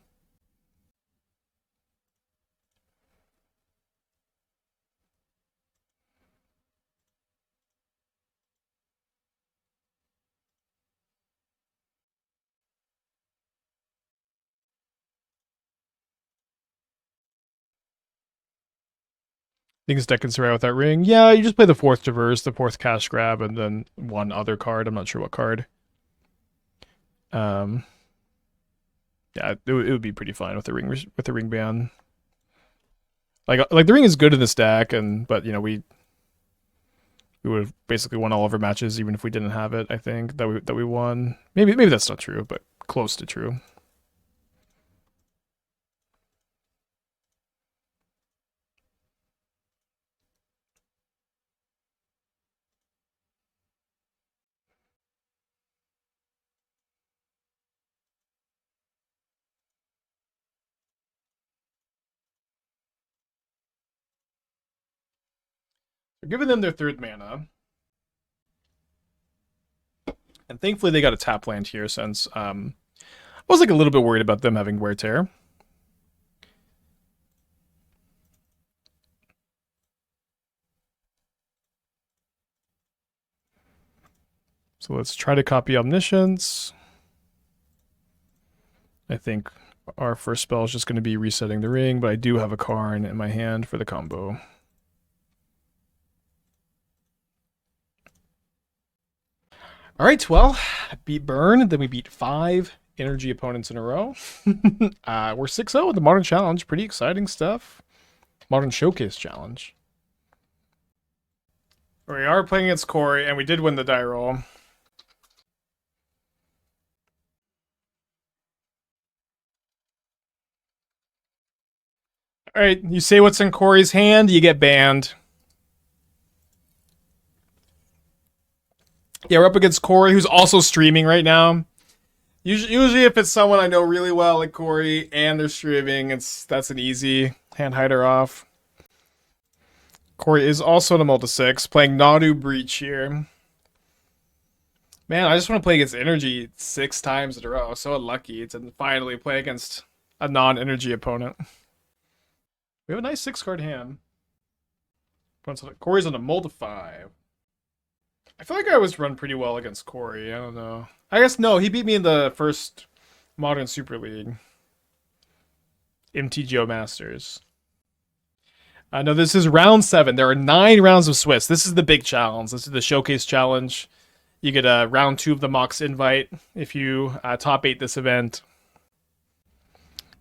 Think this deck can survive without Ring? Yeah, you just play the 4th Traverse, the 4th Cash Grab, and then one other card. I'm not sure what card. Yeah, it would be pretty fine with the ring ban. Like the Ring is good in this deck, but you know we would have basically won all of our matches even if we didn't have it. I think that we won. Maybe that's not true, but close to true. We're giving them their 3rd mana. And thankfully they got a tap land here since I was like a little bit worried about them having Wear Tear. So let's try to copy Omniscience. I think our first spell is just going to be resetting the Ring, but I do have a Karn in my hand for the combo. All right, well, beat Burn, then we beat 5 energy opponents in a row. We're 6-0 with the Modern Challenge. Pretty exciting stuff. Modern Showcase Challenge. We are playing against Corey, and we did win the die roll. All right, you say what's in Corey's hand, you get banned. Yeah, we're up against Corey, who's also streaming right now. Usually if it's someone I know really well, like Corey, and they're streaming, that's an easy hand hider off. Corey is also in a multi-6, playing Nadu Breach here. Man, I just want to play against Energy 6 times in a row. So unlucky to finally play against a non-Energy opponent. We have a nice 6-card hand. Corey's on a multi-5. I feel like I always run pretty well against Corey. I don't know. I guess no, he beat me in the first Modern Super League. MTGO Masters. No, this is round 7. There are 9 rounds of Swiss. This is the big challenge. This is the Showcase Challenge. You get a round 2 of the Mox invite if you top 8 this event.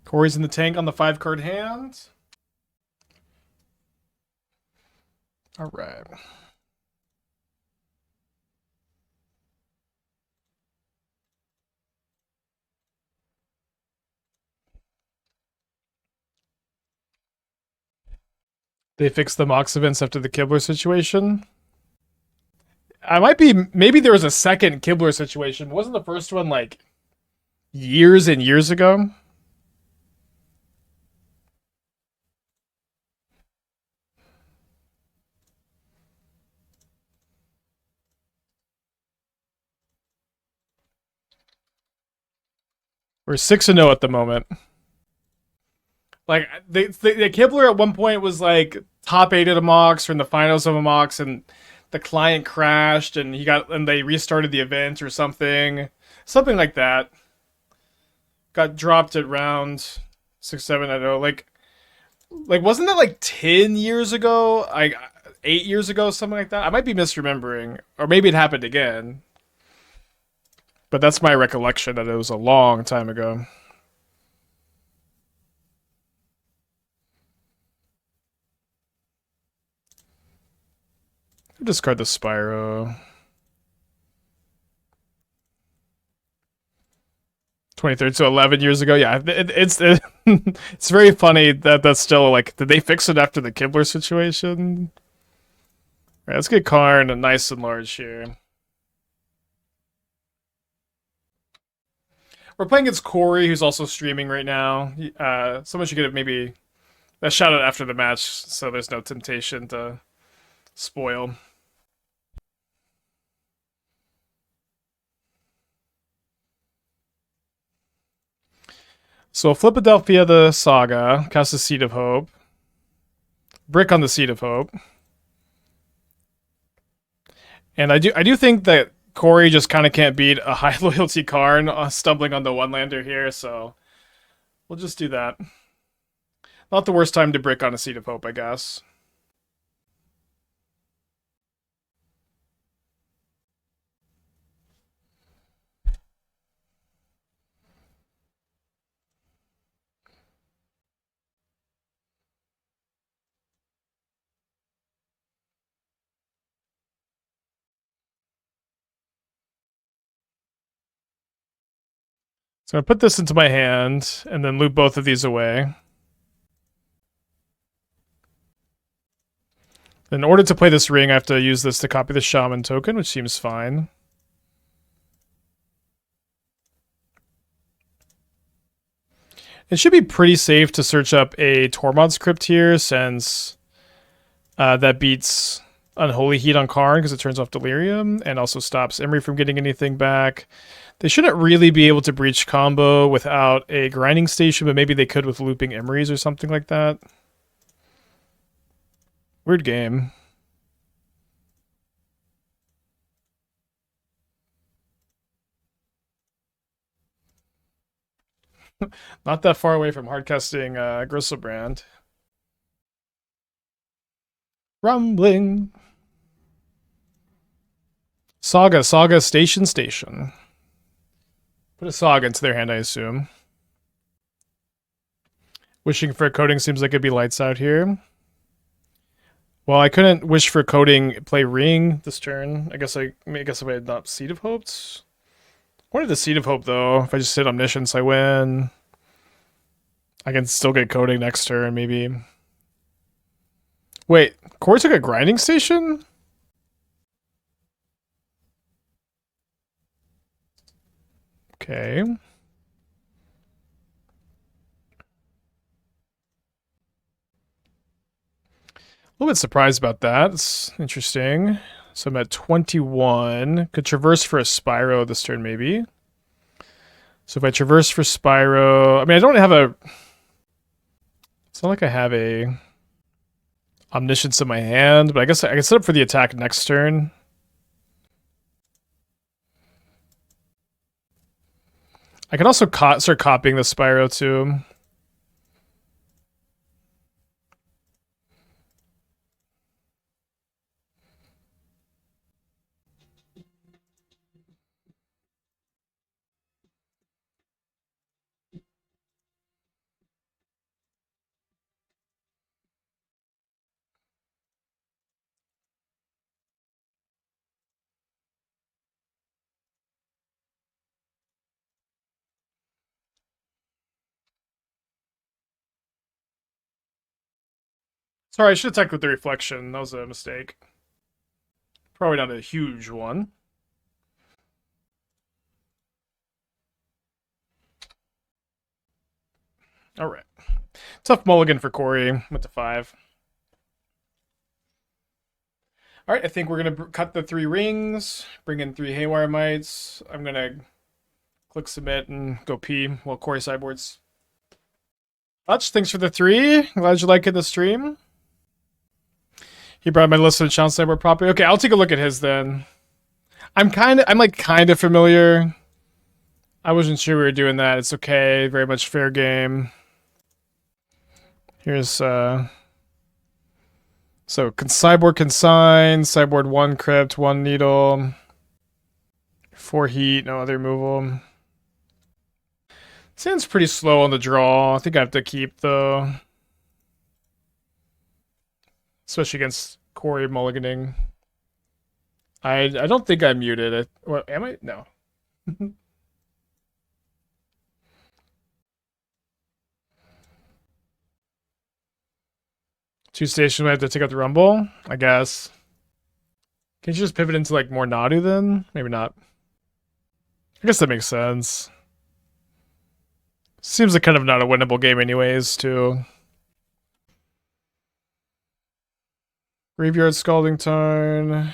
Corey's in the tank on the 5-card hand. All right. They fixed the Mox events after the Kibler situation. Maybe there was a second Kibler situation. Wasn't the first one like years and years ago? We're 6-0 at the moment. Like the Kibler at one point was like top 8 at a Mox or in the finals of a Mox, and the client crashed and they restarted the event or something like that. Got dropped at round 6, 7. I don't know. Like wasn't that like 10 years ago? Like 8 years ago, something like that. I might be misremembering, or maybe it happened again. But that's my recollection that it was a long time ago. Discard the Spyro. 23rd, so 11 years ago. Yeah, it's it's very funny that that's still like. Did they fix it after the Kibler situation? All right, let's get Karn nice and large here. We're playing against Corey, who's also streaming right now. Someone should get maybe a shout out after the match, so there's no temptation to spoil. So Philadelphia the Saga, cast the Seed of Hope. Brick on the Seed of Hope. And I do think that Corey just kind of can't beat a high loyalty Karn stumbling on the one-lander here, so we'll just do that. Not the worst time to brick on a Seed of Hope, I guess. So I'm going to put this into my hand and then loop both of these away. In order to play this ring, I have to use this to copy the Shaman token, which seems fine. It should be pretty safe to search up a Tormod's Crypt here, since that beats Unholy Heat on Karn because it turns off Delirium and also stops Emery from getting anything back. They shouldn't really be able to breach combo without a grinding station, but maybe they could with looping Emeries or something like that. Weird game. Not that far away from hardcasting Griselbrand. Rumbling. Saga, Station. Put a Saga into their hand, I assume. Wishing for a coating seems like it'd be lights out here. Well, I couldn't wish for coating, play Ring this turn. I guess if I had not Seed of Hopes. I wanted the Seed of Hope though. If I just hit Omniscience, I win. I can still get coating next turn, maybe. Wait, Corey took a grinding station? Okay. A little bit surprised about that. It's interesting. So I'm at 21. Could traverse for a Spyro this turn, maybe. So if I traverse for Spyro... I mean, I don't have a... It's not like I have a Omniscience in my hand, but I guess I can set up for the attack next turn. I can also start copying the Spyro too. Sorry, I should attack with the reflection. That was a mistake. Probably not a huge one. All right. Tough mulligan for Corey. Went to 5. All right, I think we're going to cut the 3 rings, bring in 3 Haywire Mites. I'm going to click submit and go pee while Corey sideboards. Hutch, thanks for the 3. Glad you like it the stream. He brought my list of challenge sideboard property. Okay, I'll take a look at his then. I'm kind of familiar. I wasn't sure we were doing that. It's okay. Very much fair game. Here's so sideboard consign, sideboard 1 Crypt, 1 Needle, 4 Heat, no other removal. Seems pretty slow on the draw. I think I have to keep though. Especially against Corey mulliganing. I don't think I'm muted. What am I? No. 2 stations, I have to take out the Rumble, I guess. Can you just pivot into like more Nadu then? Maybe not. I guess that makes sense. Seems like kind of not a winnable game anyways, too. Graveyard Scalding Tarn.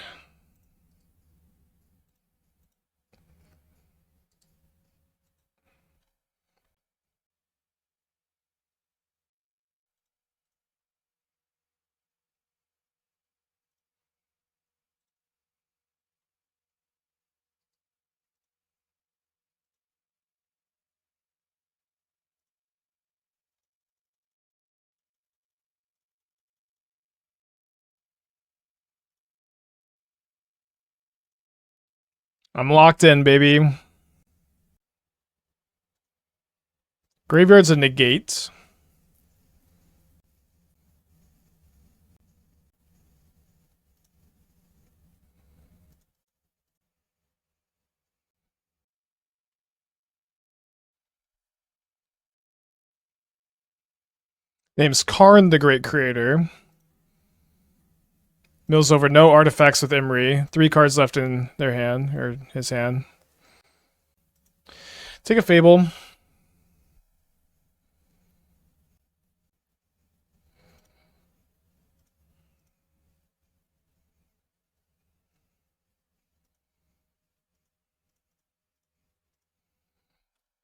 I'm locked in, baby. Graveyard's a negate. Name's Karn, the Great Creator. Mills over no artifacts with Imri. 3 cards left in their hand, or his hand. Take a Fable.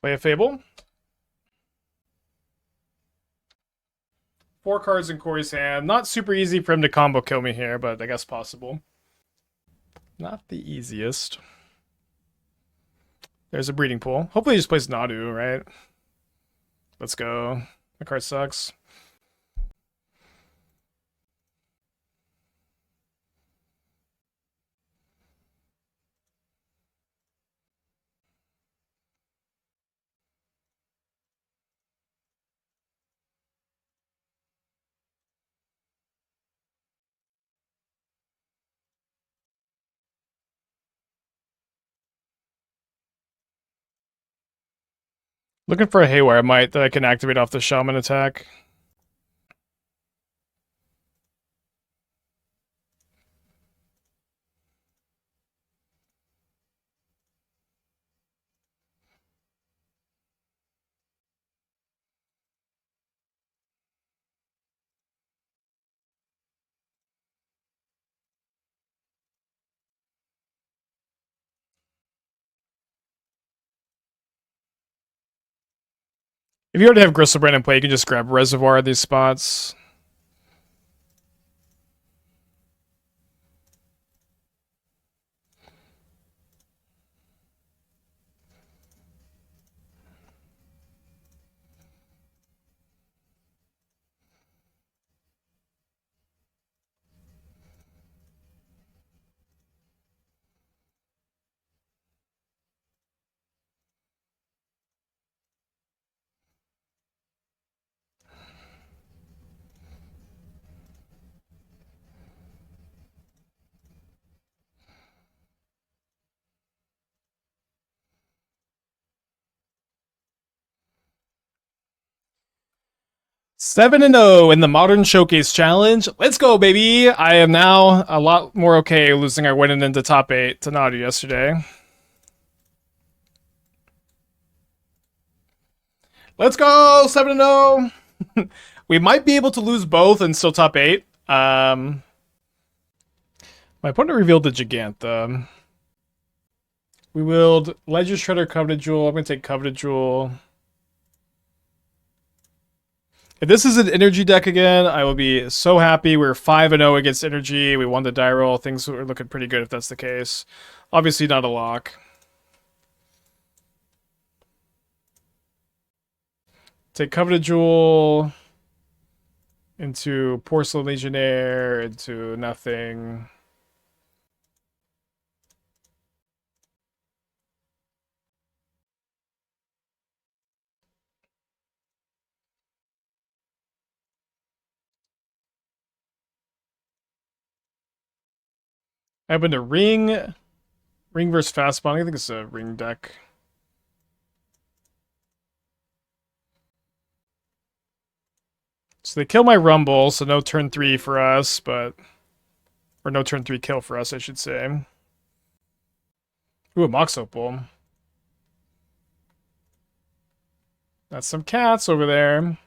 Play a Fable. 4 cards in Corey's hand. Not super easy for him to combo kill me here, but I guess possible. Not the easiest. There's a breeding pool. Hopefully he just plays Nadu, right? Let's go. The card sucks. Looking for a Haywire Mite that I can activate off the Shaman attack. If you already have Griselbrand in play, you can just grab Reservoir at these spots. Seven and 0 in the Modern Showcase Challenge. Let's go, baby! I am now a lot more okay losing our winning into top 8 to Nadu yesterday. Let's go! 7 and 0! We might be able to lose both and still top 8. My opponent revealed the Gigantha. We willed Ledger Shredder, Coveted Jewel. I'm going to take Coveted Jewel. If this is an energy deck again, I will be so happy. We're 5 and 0 against energy. We won the die roll. Things are looking pretty good if that's the case. Obviously not a lock. Take Coveted Jewel into Porcelain Legionnaire into nothing. I opened a ring versus Fastball. I think it's a ring deck. So they kill my Rumble, so no turn 3 for us, but... Or no turn 3 kill for us, I should say. Ooh, a Mox Opal. That's some cats over there.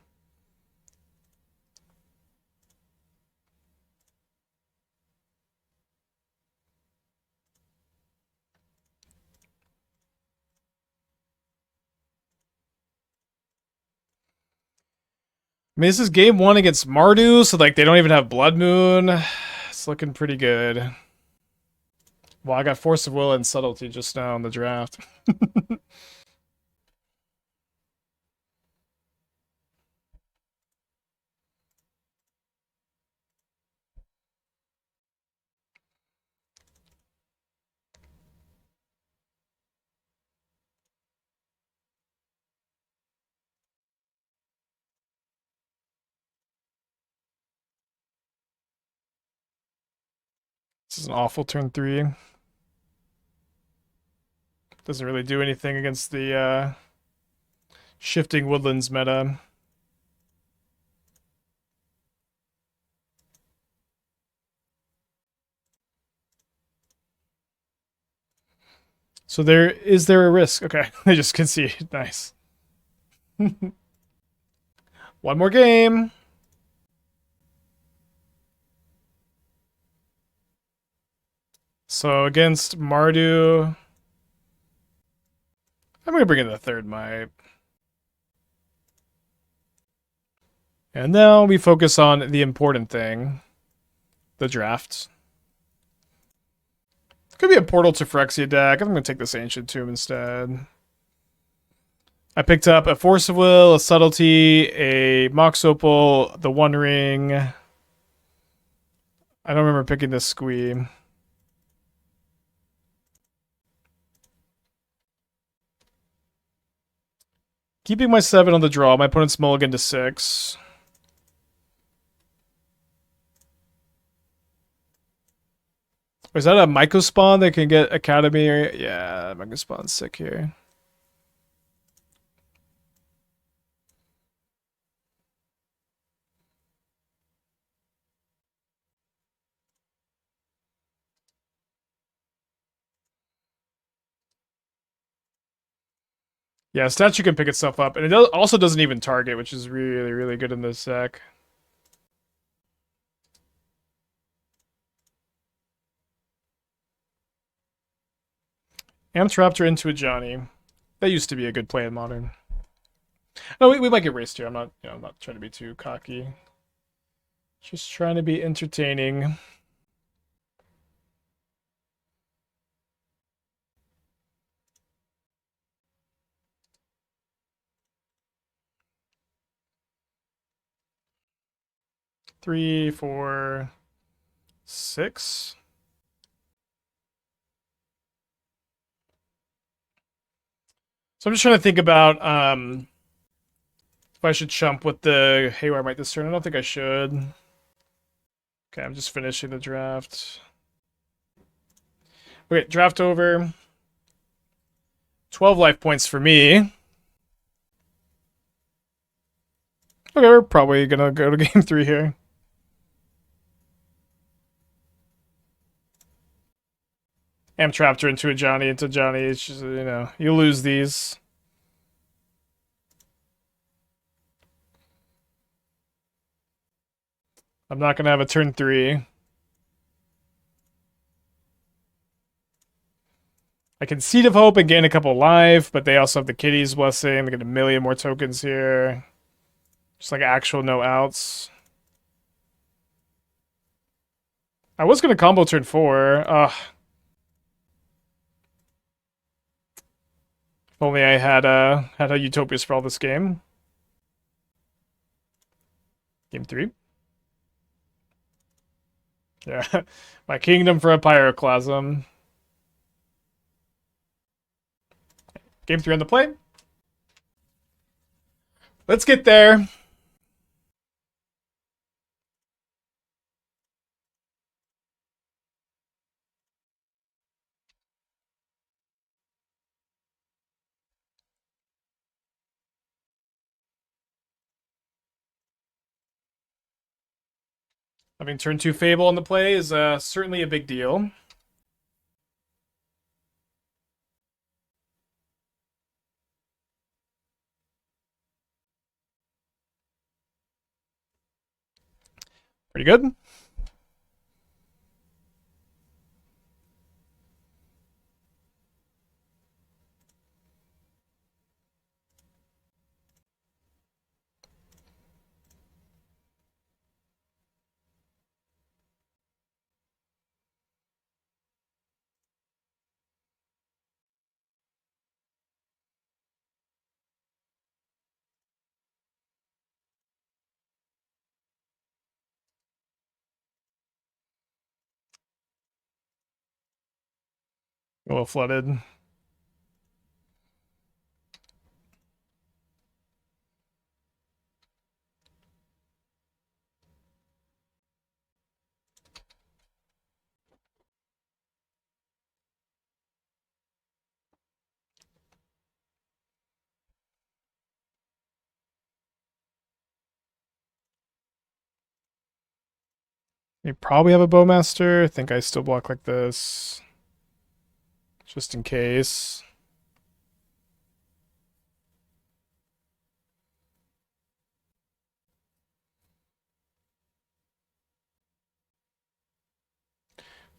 I mean, this is game 1 against Mardu, so like they don't even have Blood Moon. It's looking pretty good. Well, I got Force of Will and Subtlety just now in the draft. This is an awful turn 3. Doesn't really do anything against the Shifting Woodlands meta. So is there a risk? Okay, I just concede. Nice. One more game. So against Mardu, I'm going to bring in the third Mite. And now we focus on the important thing, the draft. Could be a Portal to Phyrexia deck. I'm going to take this Ancient Tomb instead. I picked up a Force of Will, a Subtlety, a Mox Opal, the One Ring. I don't remember picking this Squee. Keeping my 7 on the draw. My opponent's mulligan to 6. Is that a Mycospawn that can get Academy? Yeah, Mycospawn's sick here. Yeah, statue can pick itself up, and it also doesn't even target, which is really, really good in this deck. Amtraptor into a Johnny. That used to be a good play in Modern. No, we might get raced here. I'm not, I'm not trying to be too cocky. Just trying to be entertaining. Three, 4, 6. So I'm just trying to think about if I should chump with the Haywire Mite this turn. I don't think I should. Okay, I'm just finishing the draft. Okay, draft over. 12 life points for me. Okay, we're probably gonna go to game 3 here. Amtraptor into a Johnny, It's just, you lose these. I'm not gonna have a turn 3. I can Seed of Hope and gain a couple life, but they also have the Kitty's Blessing. They get a million more tokens here. Just like actual no outs. I was gonna combo turn 4. Ugh. If only I had a Utopia Sprawl this game. Game 3. Yeah. My kingdom for a Pyroclasm. Game 3 on the play. Let's get there. Having turn 2 Fable on the play is certainly a big deal. Pretty good. A little flooded. You probably have a Bowmaster. I think I still block like this. Just in case.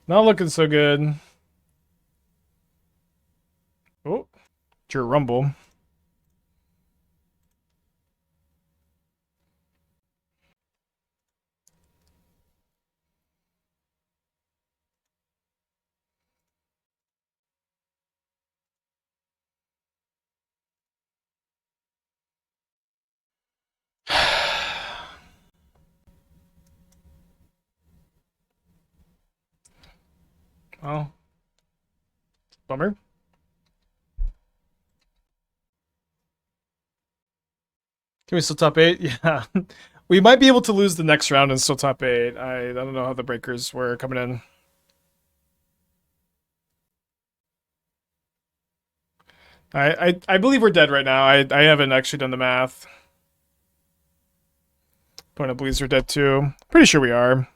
Not looking so good. Oh, it's your Rumble. Oh, bummer. Can we still top 8? Yeah. We might be able to lose the next round and still top 8. I don't know how the breakers were coming in. I believe we're dead right now. I haven't actually done the math. Opponent believes we're dead too. Pretty sure we are.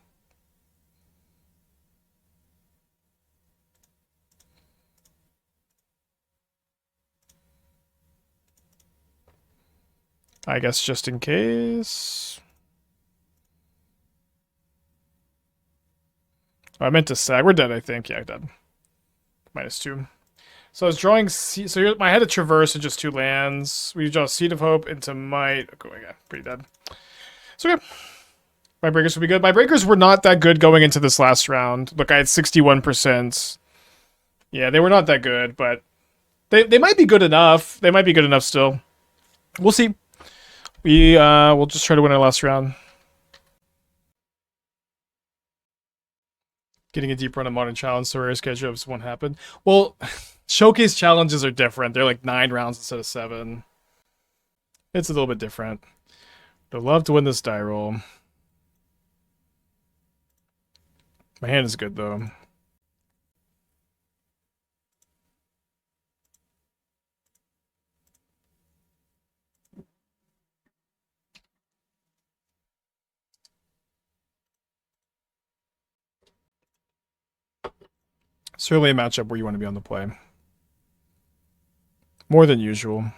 I guess just in case. Oh, I meant to sag. We're dead, I think. Yeah, dead. -2. So I was drawing. So here, I had a traverse in just 2 lands. We draw Seed of Hope into Mite. Okay, yeah, pretty dead. So okay. My breakers will be good. My breakers were not that good going into this last round. Look, I had 61%. Yeah, they were not that good, but they might be good enough. They might be good enough still. We'll see. We'll just try to win our last round. Getting a deep run of Modern Challenge, so rare schedules won't happen. Well, showcase challenges are different. They're like 9 rounds instead of 7. It's a little bit different. I'd love to win this die roll. My hand is good though. Certainly a matchup where you want to be on the play. More than usual.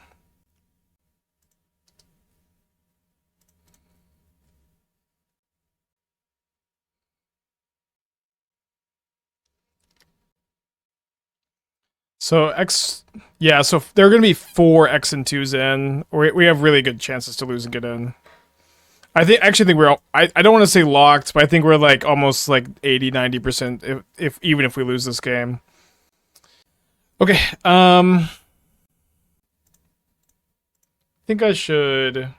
So yeah, so there are going to be 4 X and 2s in. We have really good chances to lose and get in. Actually think we're, I don't want to say locked, but I think we're like almost like 80-90% even if we lose this game. Okay, I think I should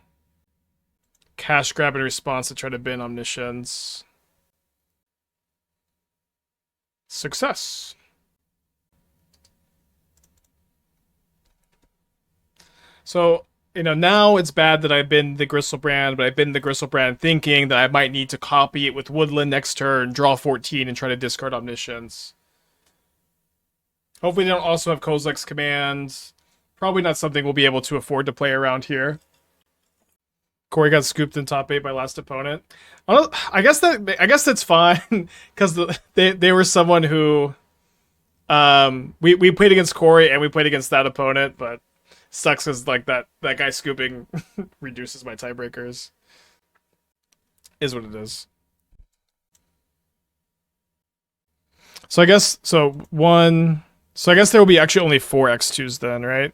cash grab in response to try to bin Omniscience. Success. So, now it's bad that I've been the Griselbrand, but I've been the Griselbrand thinking that I might need to copy it with Woodland next turn, draw 14, and try to discard Omniscience. Hopefully they don't also have Kozilek's commands. Probably not something we'll be able to afford to play around here. Corey got scooped in top 8 by last opponent. I guess that's fine, because they were someone who we played against Corey and we played against that opponent, but sucks because like that guy scooping reduces my tiebreakers. Is what it is. So I guess so I guess there will be actually only 4 X2s then, right?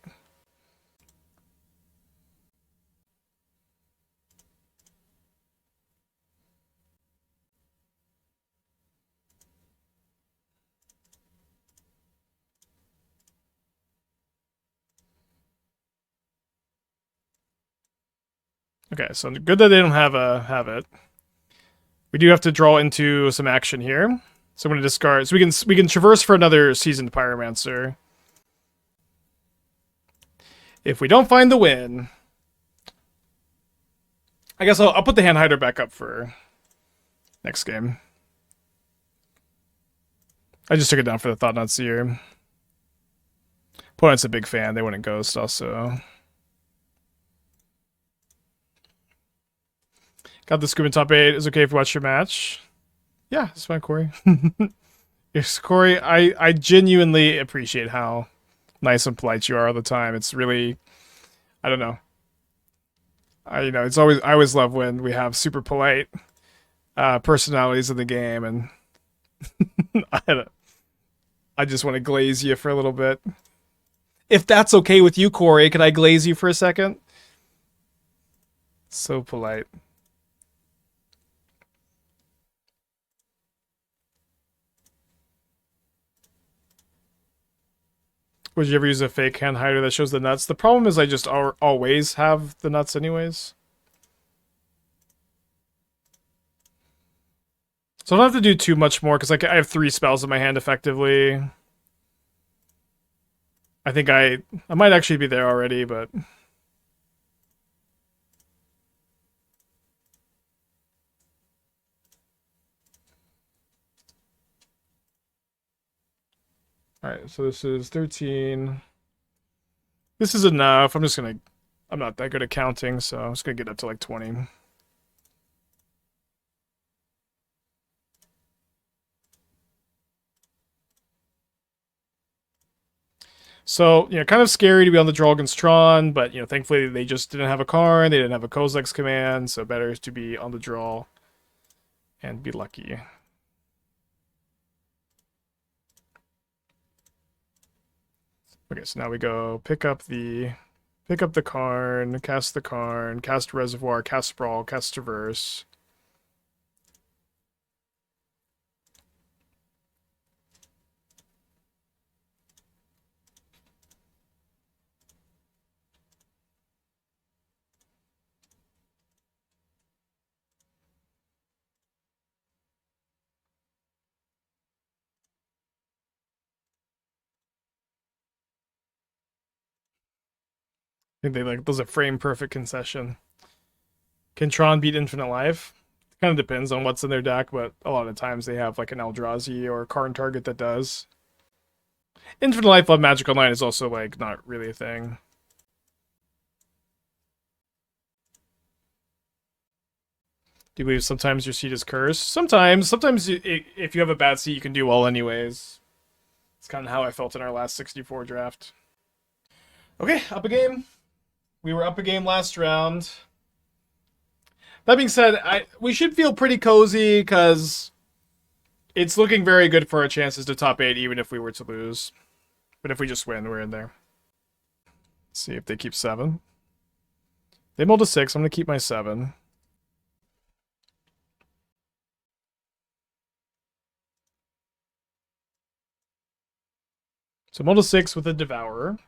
Okay, so good that they don't have it. We do have to draw into some action here. So I'm going to discard. So we can traverse for another Seasoned Pyromancer. If we don't find the win, I guess I'll put the Hand Hider back up for next game. I just took it down for the Thought-Knot Seer. Opponent's a big fan. They wouldn't ghost also. Got the scoop in top 8. Is okay if you watch your match. Yeah, it's fine, Corey. Yes, Corey, I genuinely appreciate how nice and polite you are all the time. It's really, I don't know. I always love when we have super polite personalities in the game, and I just want to glaze you for a little bit. If that's okay with you, Corey, could I glaze you for a second? So polite. Would you ever use a fake hand hider that shows the nuts? The problem is I just always have the nuts anyways. So I don't have to do too much more, because I have 3 spells in my hand effectively. I think I might actually be there already, but... Alright, so this is 13. This is enough. I'm not that good at counting, so I'm just gonna get up to like 20. So, kind of scary to be on the draw against Tron, but, thankfully they just didn't have a Karn, they didn't have a Kozilek's command, so better is to be on the draw and be lucky. Okay, so now we go pick up the Karn, cast Reservoir, cast Sprawl, cast Traverse. I think they does a frame perfect concession. Can Tron beat Infinite Life? It kind of depends on what's in their deck, but a lot of times they have like an Eldrazi or Karn target that does. Infinite Life on Magic Online is also like not really a thing. Do you believe sometimes your seat is cursed? Sometimes if you have a bad seat, you can do well anyways. It's kind of how I felt in our last 64 draft. Okay, up a game. We were up a game last round. That being said, we should feel pretty cozy because it's looking very good for our chances to top 8 even if we were to lose. But if we just win, we're in there. Let's see if they keep 7. They mulled a 6. I'm going to keep my 7. So mulled a 6 with a Devourer.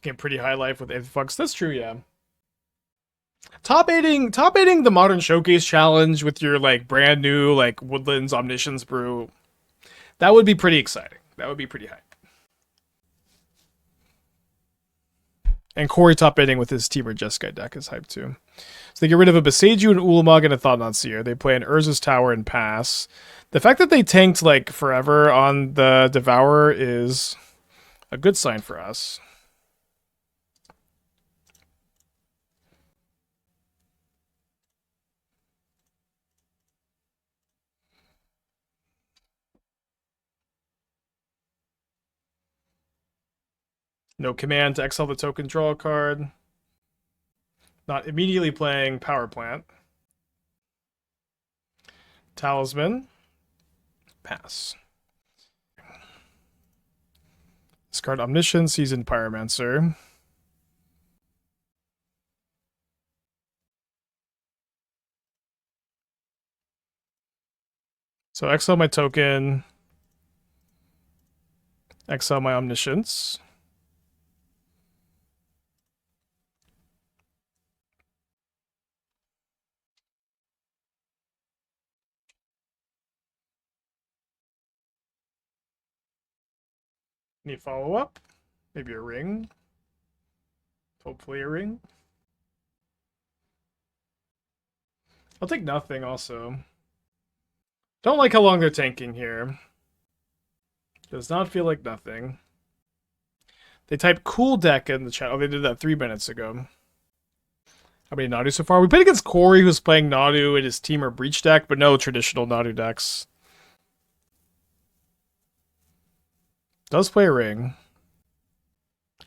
Get pretty high life with Aetherflux. That's true, yeah. Top eighting the Modern Showcase Challenge with your like brand new like Woodlands Omniscience brew. That would be pretty exciting. That would be pretty hype. And Corey top eighting with his Temur Jeskai deck is hype too. So they get rid of a Boseiju and Ulamog and a Thought-Knot Seer. They play an Urza's Tower and pass. The fact that they tanked like forever on the Devourer is a good sign for us. No command to exile the token, draw a card. Not immediately playing Power Plant. Talisman. Pass. Discard Omniscience, Seasoned Pyromancer. So exile my token. Exile my Omniscience. Need follow-up? Maybe a ring? Hopefully a ring? I'll take nothing also. Don't like how long they're tanking here. Does not feel like nothing. They typed cool deck in the chat. Oh, they did that 3 minutes ago. How many Nadu so far? We played against Corey, who's playing Nadu in his Temur Breach deck, but no traditional Nadu decks. Does play a ring.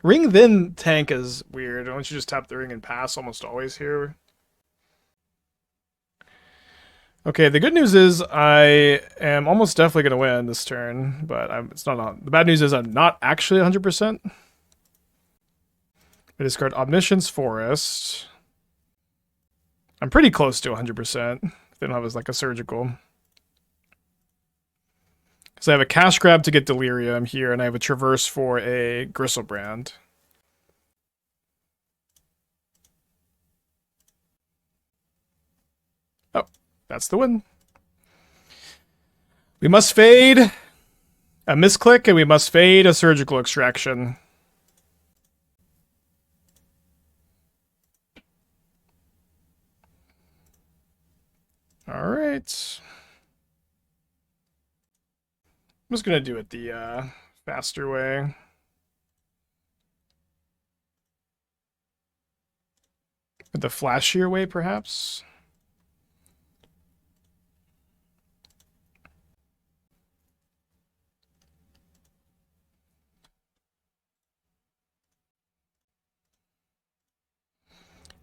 Ring then tank is weird. Why don't you just tap the ring and pass almost always here? Okay, the good news is I am almost definitely going to win this turn, but it's not on. The bad news is I'm not actually 100%. I discard Omniscience Forest. I'm pretty close to 100%. They don't have like a surgical. Because I have a cash grab to get Delirium here, and I have a Traverse for a Griselbrand. Oh, that's the win. We must fade a misclick, and we must fade a surgical extraction. All right. I'm just going to do it the faster way. The flashier way, perhaps?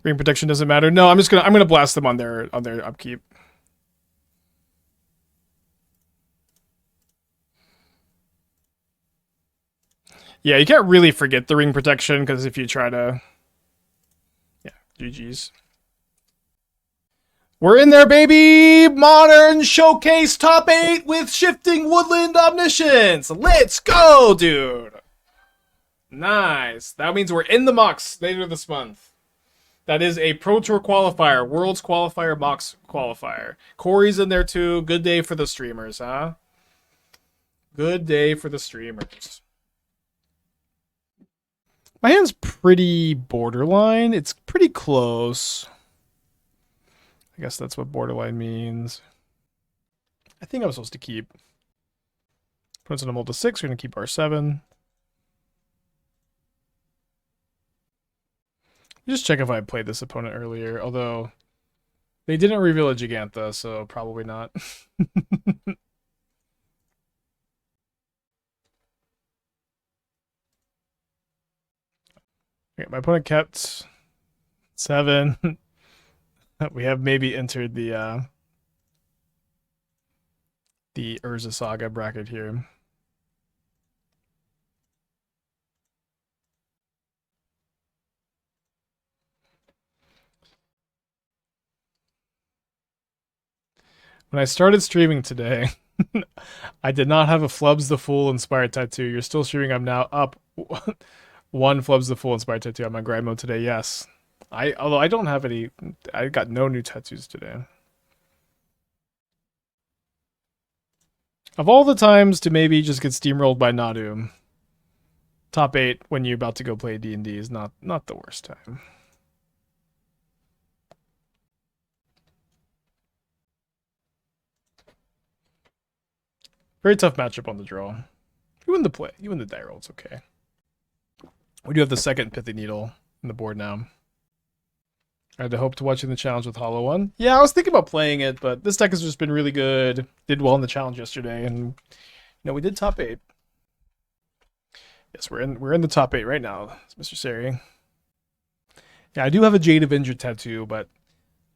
Green protection doesn't matter. No, I'm gonna blast them on their upkeep. Yeah, you can't really forget the ring protection because if you try to, yeah, GG's. We're in there, baby! Modern Showcase Top 8 with Shifting Woodland Omniscience! Let's go, dude! Nice. That means we're in the MOX later this month. That is a Pro Tour qualifier, Worlds qualifier, MOX qualifier. Corey's in there too. Good day for the streamers, huh? Good day for the streamers. My hand's pretty borderline. It's pretty close. I guess that's what borderline means. I think I'm supposed to keep. Puts in a mold to 6. We're going to keep R7. Just check if I played this opponent earlier. Although, they didn't reveal a Gigantha, so probably not. Okay, my opponent kept 7. We have maybe entered the Urza Saga bracket here. When I started streaming today, I did not have a Flubs the Fool inspired tattoo. You're still streaming. I'm now up 1 Flubs the Fool inspired tattoo on my grind mode today. Yes. Although I don't have any, I got no new tattoos today. Of all the times to maybe just get steamrolled by Nadu, top 8 when you're about to go play D&D is not the worst time. Very tough matchup on the draw. You win the play. You win the die roll. It's okay. We do have the second Pithing Needle on the board now. I had to hope to watching the challenge with Hollow One. Yeah, I was thinking about playing it, but this deck has just been really good. Did well in the challenge yesterday, and we did top 8. Yes, we're in the top 8 right now, Mr. Sari. Yeah, I do have a Jade Avenger tattoo, but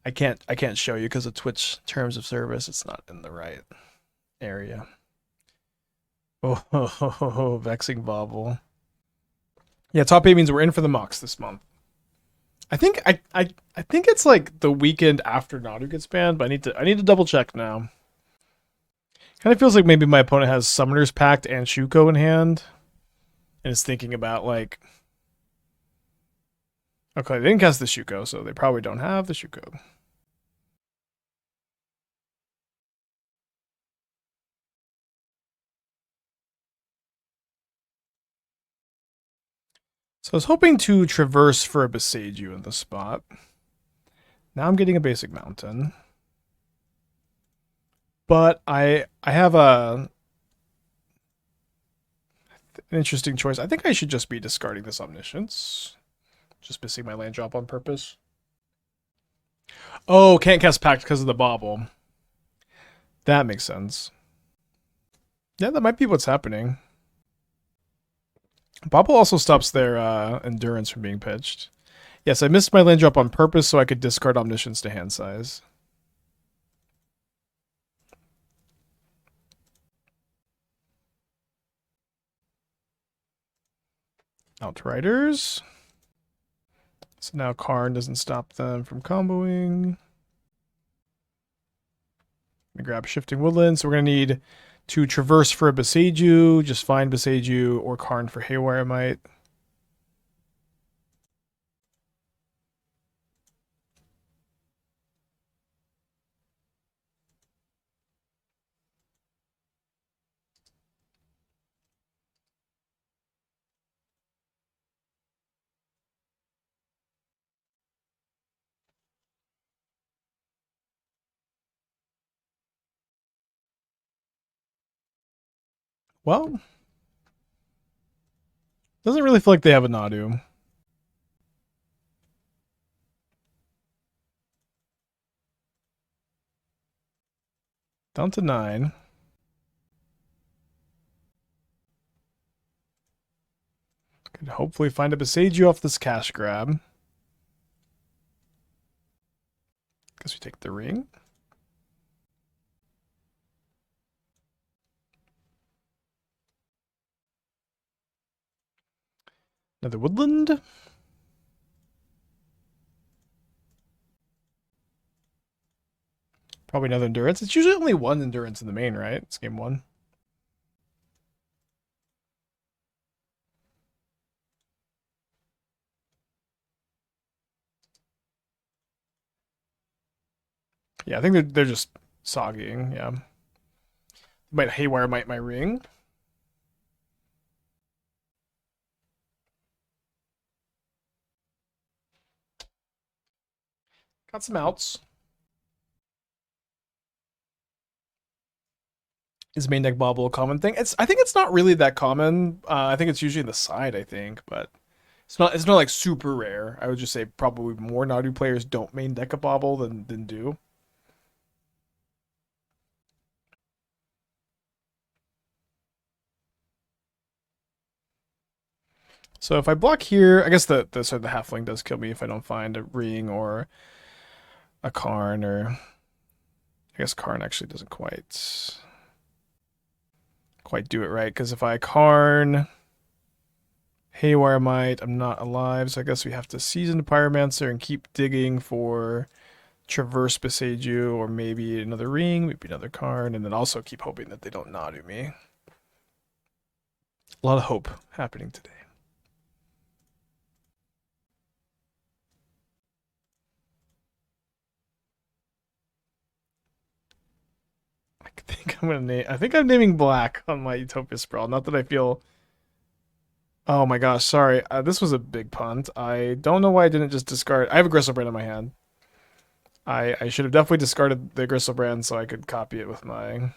I can't show you because of Twitch terms of service. It's not in the right area. Oh, vexing bobble. Yeah, top 8 means we're in for the MOX this month. I think it's like the weekend after Nadu gets banned, but I need to double check now. Kind of feels like maybe my opponent has Summoner's Pact and Shuko in hand, and is thinking about like, okay, they didn't cast the Shuko, so they probably don't have the Shuko. So I was hoping to traverse for a Boseiju in this spot. Now I'm getting a basic mountain. But I have an interesting choice. I think I should just be discarding this Omniscience. Just missing my land drop on purpose. Oh, can't cast Pact because of the bobble. That makes sense. Yeah, that might be what's happening. Bobble also stops their endurance from being pitched. Yes, I missed my land drop on purpose so I could discard Omniscience to hand size. Outriders. So now Karn doesn't stop them from comboing. We grab Shifting Woodland, so we're going to need to traverse for a Boseiju, just find Boseiju, or Karn for Haywire Mite. Well, doesn't really feel like they have a Nadu. Down to 9. Could hopefully find a Boseiju off this cash grab. Guess we take the ring. Another woodland. Probably another endurance. It's usually only one endurance in the main, right? It's game 1. Yeah, I think they're just soggying. Yeah. Might Haywire Mite my ring. Got some outs. Is main deck bobble a common thing? I think it's not really that common. I think it's usually in the side, I think, but it's not like super rare. I would just say probably more Nadu players don't main deck a bobble than do. So if I block here, I guess the halfling does kill me if I don't find a ring or a Karn, or I guess Karn actually doesn't quite do it right, because if I Karn Haywire Mite, I'm not alive, so I guess we have to Seasoned Pyromancer and keep digging for Traverse Boseiju, or maybe another ring, maybe another Karn, and then also keep hoping that they don't Nadu me. A lot of hope happening today. I think I'm naming black on my Utopia Sprawl. Not that I feel. Oh my gosh, sorry. This was a big punt. I don't know why I didn't just discard. I have a Griselbrand in my hand. I should have definitely discarded the Griselbrand so I could copy it with my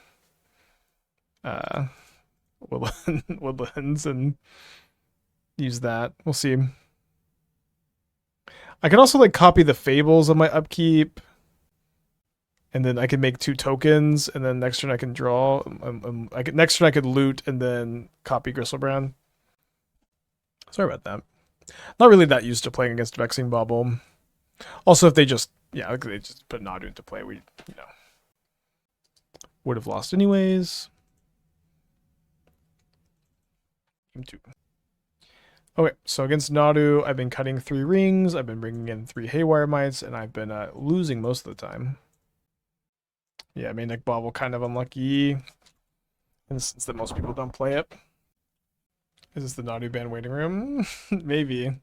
woodlands and use that. We'll see. I can also like copy the Fables on my upkeep, and then I can make 2 tokens, and then next turn I can draw. Next turn I could loot and then copy Griselbrand. Sorry about that. Not really that used to playing against Vexing Bobble. Also, if they just they just put Nadu into play, we would have lost anyways. Game 2. Okay, so against Nadu, I've been cutting 3 rings, I've been bringing in 3 Haywire Mites, and I've been losing most of the time. Yeah, main deck Bobble kind of unlucky, in the sense that most people don't play it. Is this the Nadu ban waiting room? Maybe.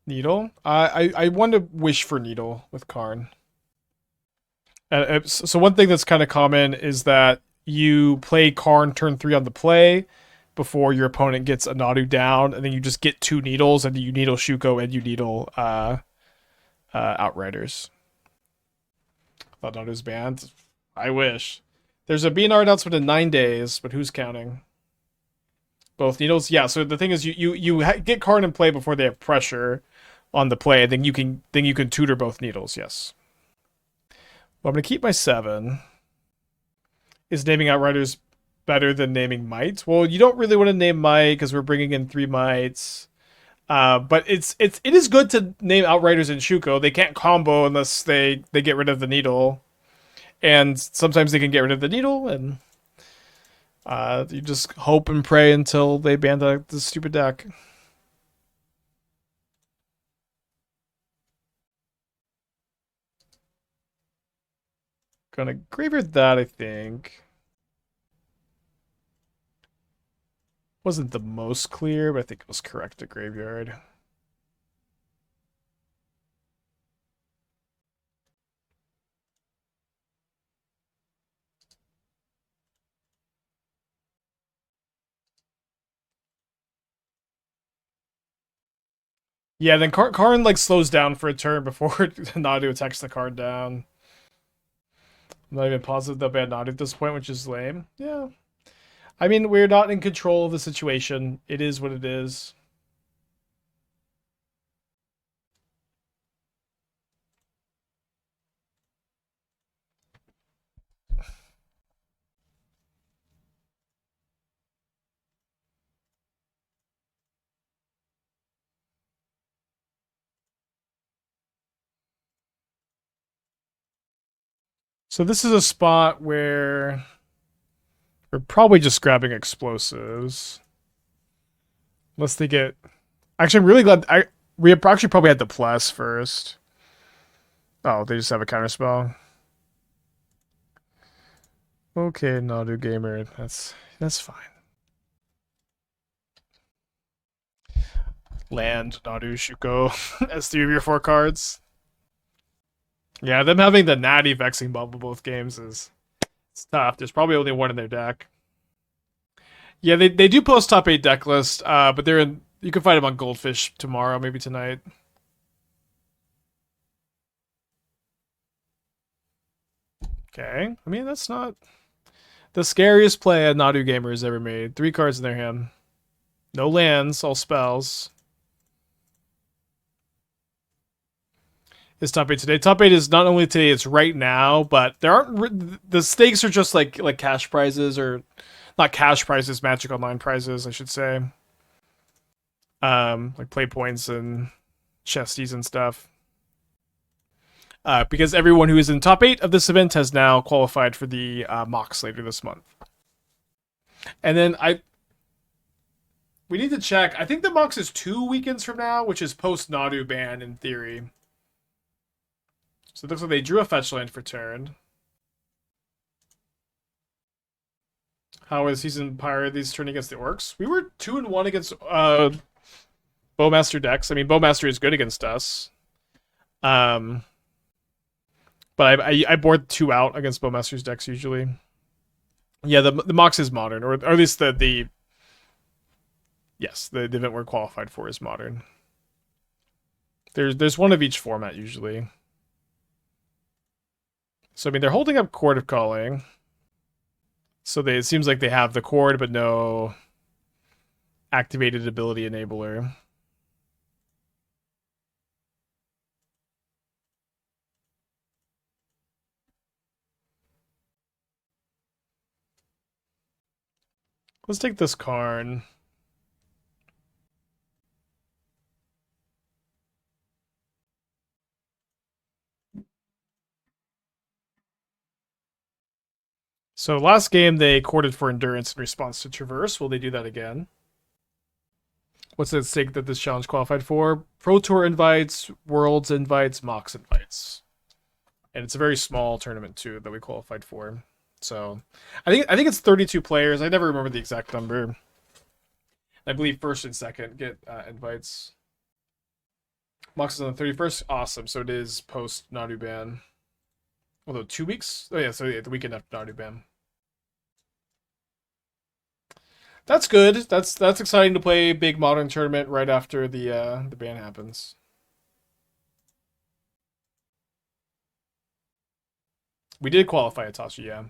Needle? I want to wish for Needle with Karn. So one thing that's kind of common is that you play Karn turn 3 on the play before your opponent gets a Nadu down, and then you just get 2 Needles, and you Needle Shuko and you Needle Outriders. Thought Nadu's banned. I wish. There's a BNR announcement in 9 days, but who's counting? Both Needles? Yeah, so the thing is you get Karn in play before they have pressure on the play, and then you can tutor both Needles, yes. Well, I'm going to keep my 7. Is naming Outriders better than naming Mites? Well, you don't really want to name Mite because we're bringing in 3 Mites. But it is good to name Outriders and Shuko. They can't combo unless they get rid of the Needle. And sometimes they can get rid of the Needle, and you just hope and pray until they ban the stupid deck. Gonna graveyard that, I think. Wasn't the most clear, but I think it was correct to graveyard. Yeah, then Karn like slows down for a turn before Nadu attacks the card down. I'm not even positive they'll ban Nadu at this point, which is lame. Yeah. I mean, we're not in control of the situation. It is what it is. So this is a spot where we're probably just grabbing explosives. Unless they get... Actually, I'm really glad... We actually probably had the plus first. Oh, they just have a counterspell. Okay, Nadu Gamer. That's fine. Land, Nadu, Shuko as 3 of your 4 cards. Yeah, them having the natty Vexing Bubble both games is it's tough. There's probably only one in their deck. Yeah, they do post top 8 deck list, but they're in. You can find them on Goldfish tomorrow, maybe tonight. Okay, I mean that's not the scariest play a Nadu gamer has ever made. 3 cards in their hand, no lands, all spells. Is top 8 today? Top 8 is not only today; it's right now. But there aren't the stakes are just like cash prizes or not cash prizes, Magic Online prizes, I should say. Like play points and chesties and stuff. Because everyone who is in top 8 of this event has now qualified for the mocks later this month. And then we need to check. I think the mocks is 2 weekends from now, which is post Nadu ban in theory. So it looks like they drew a fetch land for turn. How is Seasoned Pyromancer turning against the Orcs? We were 2-1 against Bowmaster decks. I mean, Bowmaster is good against us. But I board 2 out against Bowmaster's decks usually. Yeah, the Mox is modern, or at least the event we're qualified for is modern. There's one of each format usually. So I mean, they're holding up Chord of Calling. So it seems like they have the Chord, but no activated ability enabler. Let's take this Karn. So last game they courted for endurance in response to Traverse. Will they do that again? What's at stake that this challenge qualified for? Pro Tour invites, Worlds invites, Mox invites. And it's a very small tournament too that we qualified for. So I think it's 32 players. I never remember the exact number. I believe first and second get invites. Mox is on the 31st. Awesome. So it is post Nadu ban. Although 2 weeks? Oh yeah, so yeah, the weekend after Nadu ban. That's good. That's exciting to play a big modern tournament right after the ban happens. We did qualify Itachi, yeah.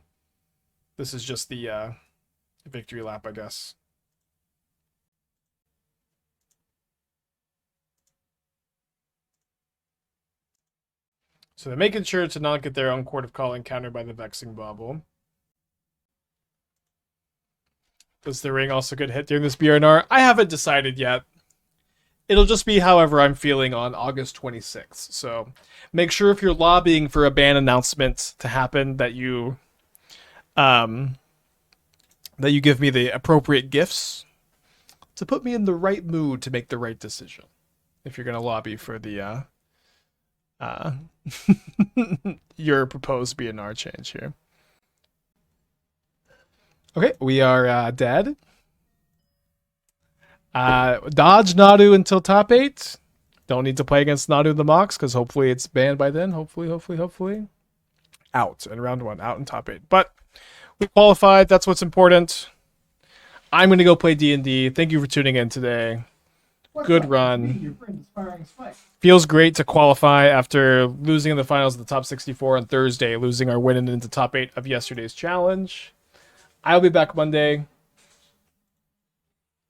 This is just the victory lap, I guess. So they're making sure to not get their own Chord of Calling countered by the Vexing Bauble. Does the ring also get hit during this BRNR? I haven't decided yet. It'll just be however I'm feeling on August 26th. So make sure if you're lobbying for a ban announcement to happen that you give me the appropriate gifts to put me in the right mood to make the right decision. If you're going to lobby for the your proposed BNR change here. Okay, we are dead. Dodge Nadu until top 8. Don't need to play against Nadu in the mocks because hopefully it's banned by then. Hopefully. Out in round 1, out in top 8. But we qualified. That's what's important. I'm going to go play D&D. Thank you for tuning in today. Good run. Feels great to qualify after losing in the finals of the top 64 on Thursday, losing our win into top 8 of yesterday's challenge. I'll be back Monday.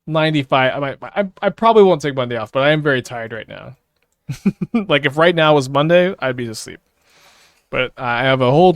95. I probably won't take Monday off, but I am very tired right now. Like if right now was Monday, I'd be asleep. But I have a whole